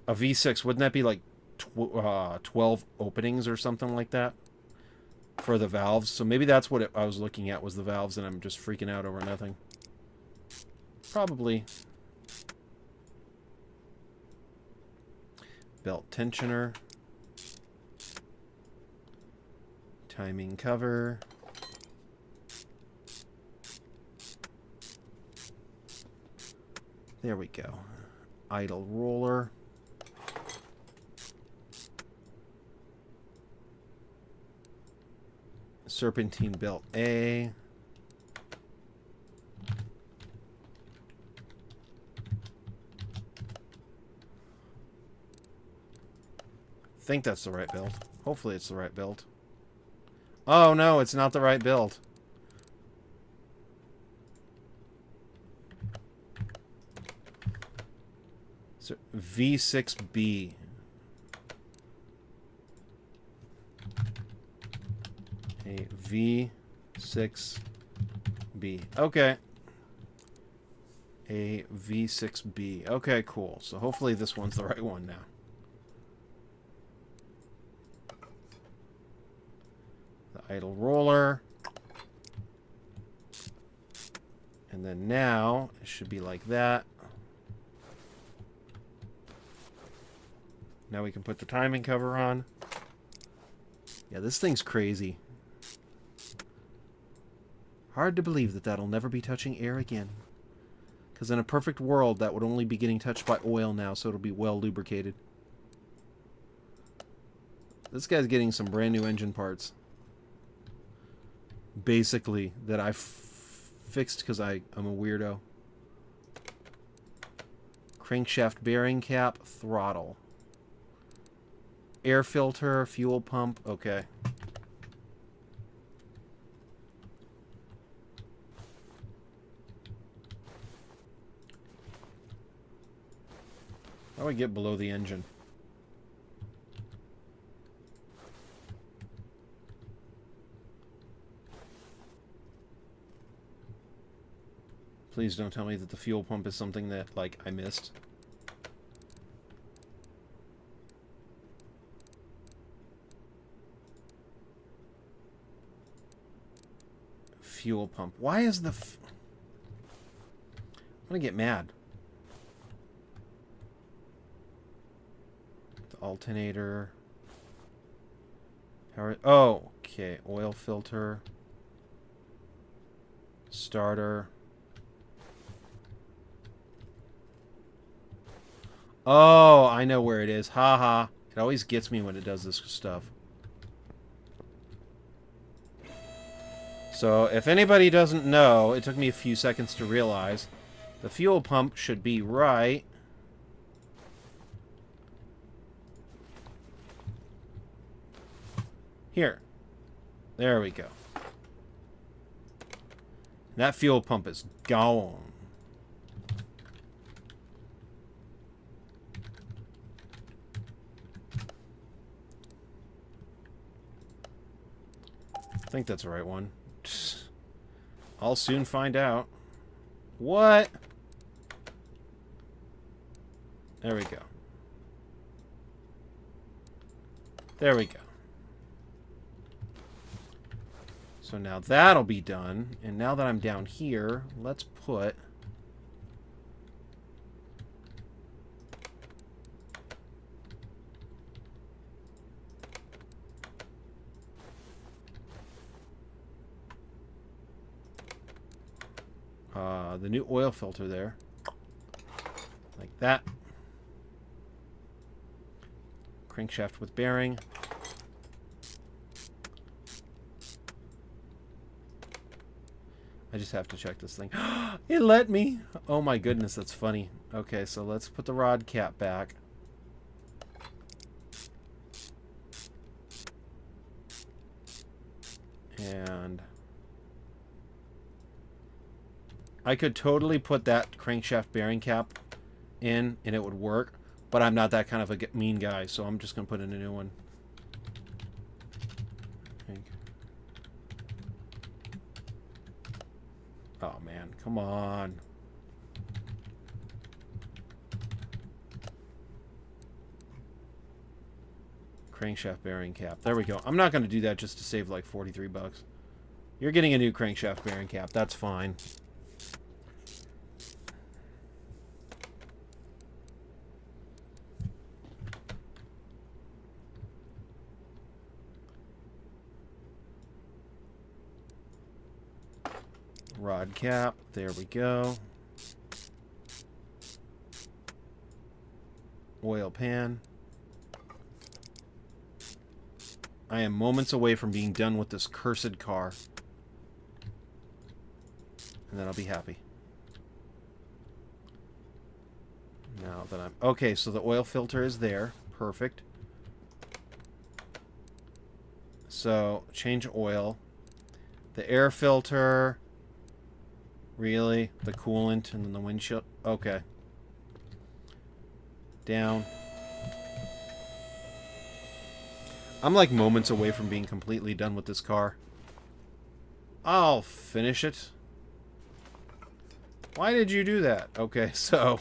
a V6? Wouldn't that be, like, 12 openings or something like that? For the valves. So maybe that's what I was looking at, was the valves, and I'm just freaking out over nothing. Probably. Belt tensioner. Timing cover. There we go. Idle roller. Serpentine belt A. I think that's the right belt. Hopefully it's the right belt. Oh no, it's not the right belt. So V6B. A V6B. Okay. A V6B. Okay, cool. So hopefully this one's the right one now. Idle roller. And then now, it should be like that. Now we can put the timing cover on. Yeah, this thing's crazy. Hard to believe that that'll never be touching air again. Because in a perfect world, that would only be getting touched by oil now, so it'll be well lubricated. This guy's getting some brand new engine parts. Basically, that I fixed because I'm a weirdo. Crankshaft bearing cap, throttle. Air filter, fuel pump, okay. How do I get below the engine? Please don't tell me that the fuel pump is something that, like, I missed. Fuel pump. Why is the... I'm gonna get mad. The alternator. Power... Oh, okay. Oil filter. Starter. Oh, I know where it is. Ha ha. It always gets me when it does this stuff. So, if anybody doesn't know, it took me a few seconds to realize, the fuel pump should be right here. There we go. That fuel pump is gone. I think that's the right one. I'll soon find out. What? There we go. There we go. So now that'll be done. And now that I'm down here, let's put... the new oil filter there. Like that. Crankshaft with bearing. I just have to check this thing. It let me! Oh my goodness, that's funny. Okay, so let's put the rod cap back. And... I could totally put that crankshaft bearing cap in and it would work, but I'm not that kind of a mean guy, so I'm just going to put in a new one. Oh man, come on. Crankshaft bearing cap. There we go. I'm not going to do that just to save like 43 bucks. You're getting a new crankshaft bearing cap. That's fine. Rod cap, there we go. Oil pan. I am moments away from being done with this cursed car. And then I'll be happy. Now that I'm... Okay, so the oil filter is there. Perfect. So, change oil. The air filter... Really? The coolant and then the windshield? Okay. Down. I'm like moments away from being completely done with this car. I'll finish it. Why did you do that? Okay, so...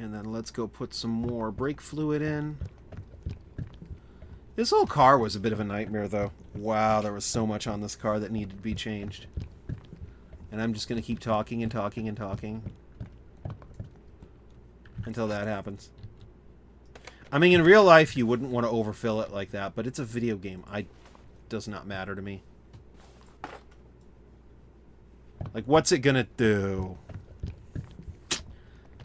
And then let's go put some more brake fluid in. This whole car was a bit of a nightmare, though. Wow, there was so much on this car that needed to be changed. And I'm just going to keep talking and talking and talking until that happens. I mean, in real life, you wouldn't want to overfill it like that, but it's a video game. It does not matter to me. Like, what's it going to do?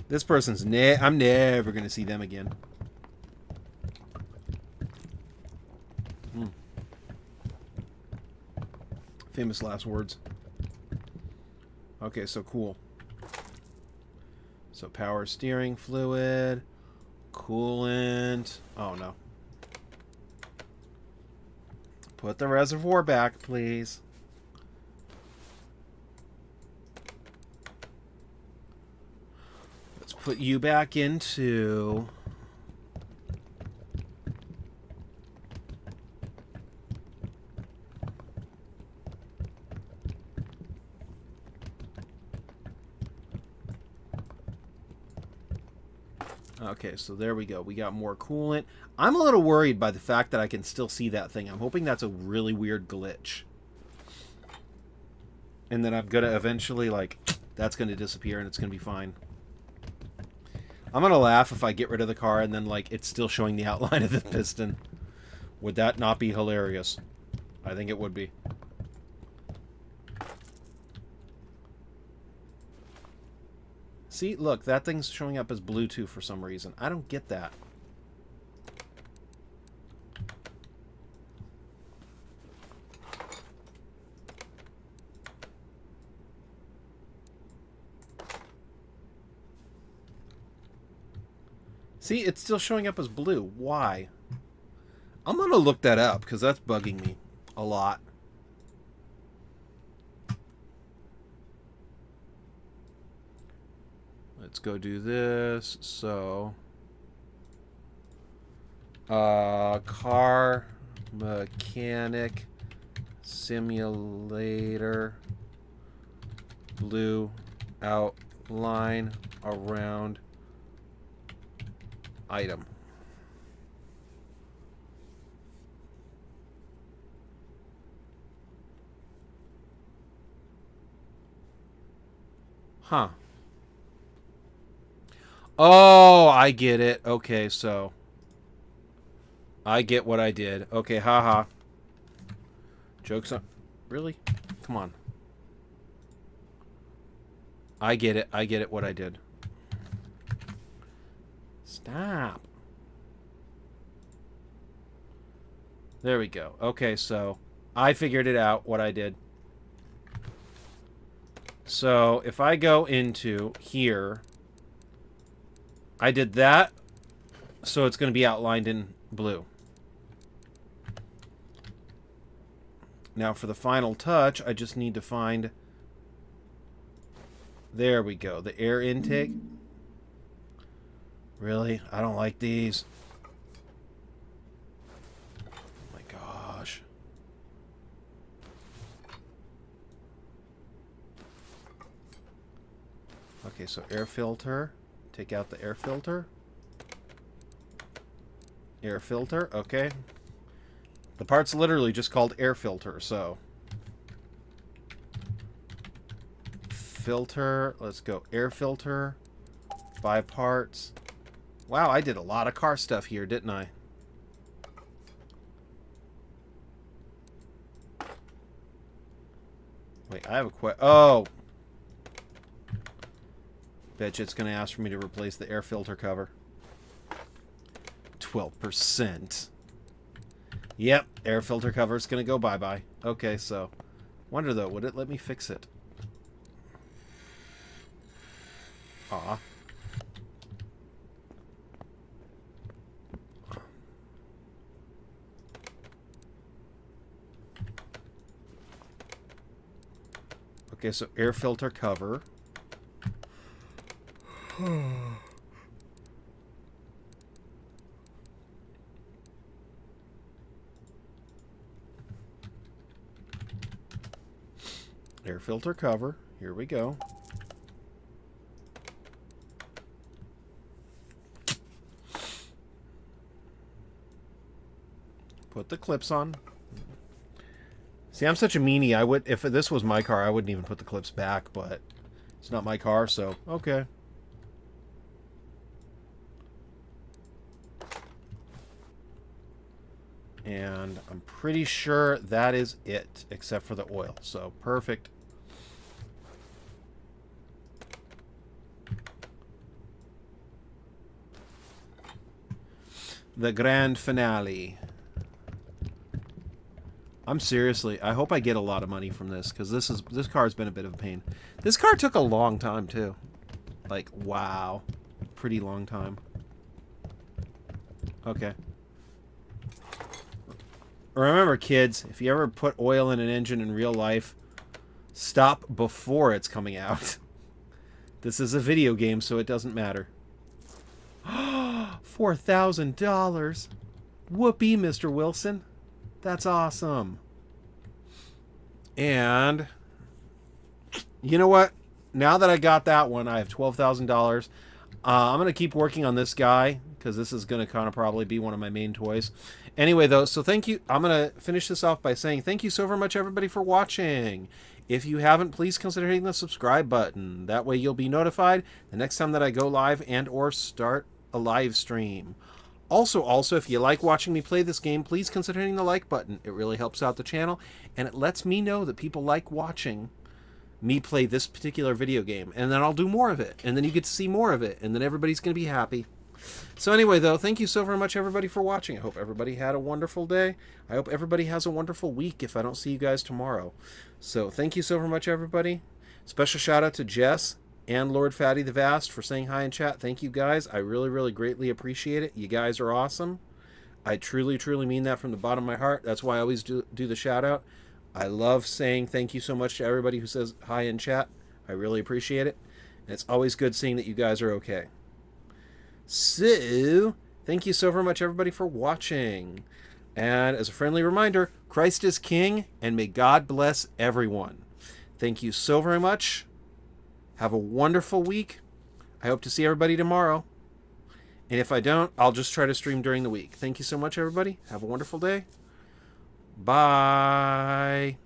This person's I'm never going to see them again. Famous last words. Okay, so cool. So power steering fluid, coolant. Oh no. Put the reservoir back, please. Let's put you back into... Okay, so there we go. We got more coolant. I'm a little worried by the fact that I can still see that thing. I'm hoping that's a really weird glitch. And then I'm going to eventually, like, that's going to disappear and it's going to be fine. I'm going to laugh if I get rid of the car and then, like, it's still showing the outline of the piston. Would that not be hilarious? I think it would be. See, look, that thing's showing up as Bluetooth for some reason. I don't get that. See, it's still showing up as blue. Why? I'm going to look that up because that's bugging me a lot. Let's go do this. So, car mechanic simulator, blue outline around item. Huh. Oh, I get it. Okay, so I get what I did. Okay, haha. Joke's on... Really? Come on. I get it. I get it what I did. Stop. There we go. Okay, so I figured it out what I did. So if I go into here... I did that, so it's going to be outlined in blue. Now for the final touch, I just need to find... There we go, the air intake. Really? I don't like these. Oh my gosh. Okay, so air filter. Take out the air filter. Air filter, okay. The part's literally just called air filter, so. Filter, let's go air filter. Buy parts. Wow, I did a lot of car stuff here, didn't I? Wait, I have a question. Oh! Bet you it's going to ask for me to replace the air filter cover. 12%. Yep, air filter cover is going to go bye-bye. Okay, so. Wonder, though, would it let me fix it? Aw. Okay, so air filter cover. Air filter cover. Here we go. Put the clips on. See, I'm such a meanie. I would, if this was my car, I wouldn't even put the clips back, but it's not my car, so okay. And I'm pretty sure that is it, except for the oil. So, perfect. The grand finale. I'm seriously, I hope I get a lot of money from this, because this car's been a bit of a pain. This car took a long time, too. Like, wow. Pretty long time. Okay. Remember, kids, if you ever put oil in an engine in real life, stop before it's coming out. This is a video game, so it doesn't matter. $4,000. Whoopee, Mr. Wilson. That's awesome. And you know what? Now that I got that one, I have $12,000. I'm going to keep working on this guy because this is going to kind of probably be one of my main toys. Anyway, though, so thank you. I'm going to finish this off by saying thank you so very much, everybody, for watching. If you haven't, please consider hitting the subscribe button. That way you'll be notified the next time that I go live and or start a live stream. Also, if you like watching me play this game, please consider hitting the like button. It really helps out the channel, and it lets me know that people like watching me play this particular video game. And then I'll do more of it, and then you get to see more of it, and then everybody's going to be happy. So anyway, though, thank you so very much, everybody, for watching. I hope everybody had a wonderful day. I hope everybody has a wonderful week if I don't see you guys tomorrow. So thank you so very much, everybody. Special shout-out to Jess and Lord Fatty the Vast for saying hi in chat. Thank you, guys. I really, really greatly appreciate it. You guys are awesome. I truly, truly mean that from the bottom of my heart. That's why I always do the shout-out. I love saying thank you so much to everybody who says hi in chat. I really appreciate it. And it's always good seeing that you guys are okay. So, thank you so very much, everybody, for watching. And as a friendly reminder, Christ is King, and may God bless everyone. Thank you so very much. Have a wonderful week. I hope to see everybody tomorrow. And if I don't, I'll just try to stream during the week. Thank you so much, everybody. Have a wonderful day. Bye.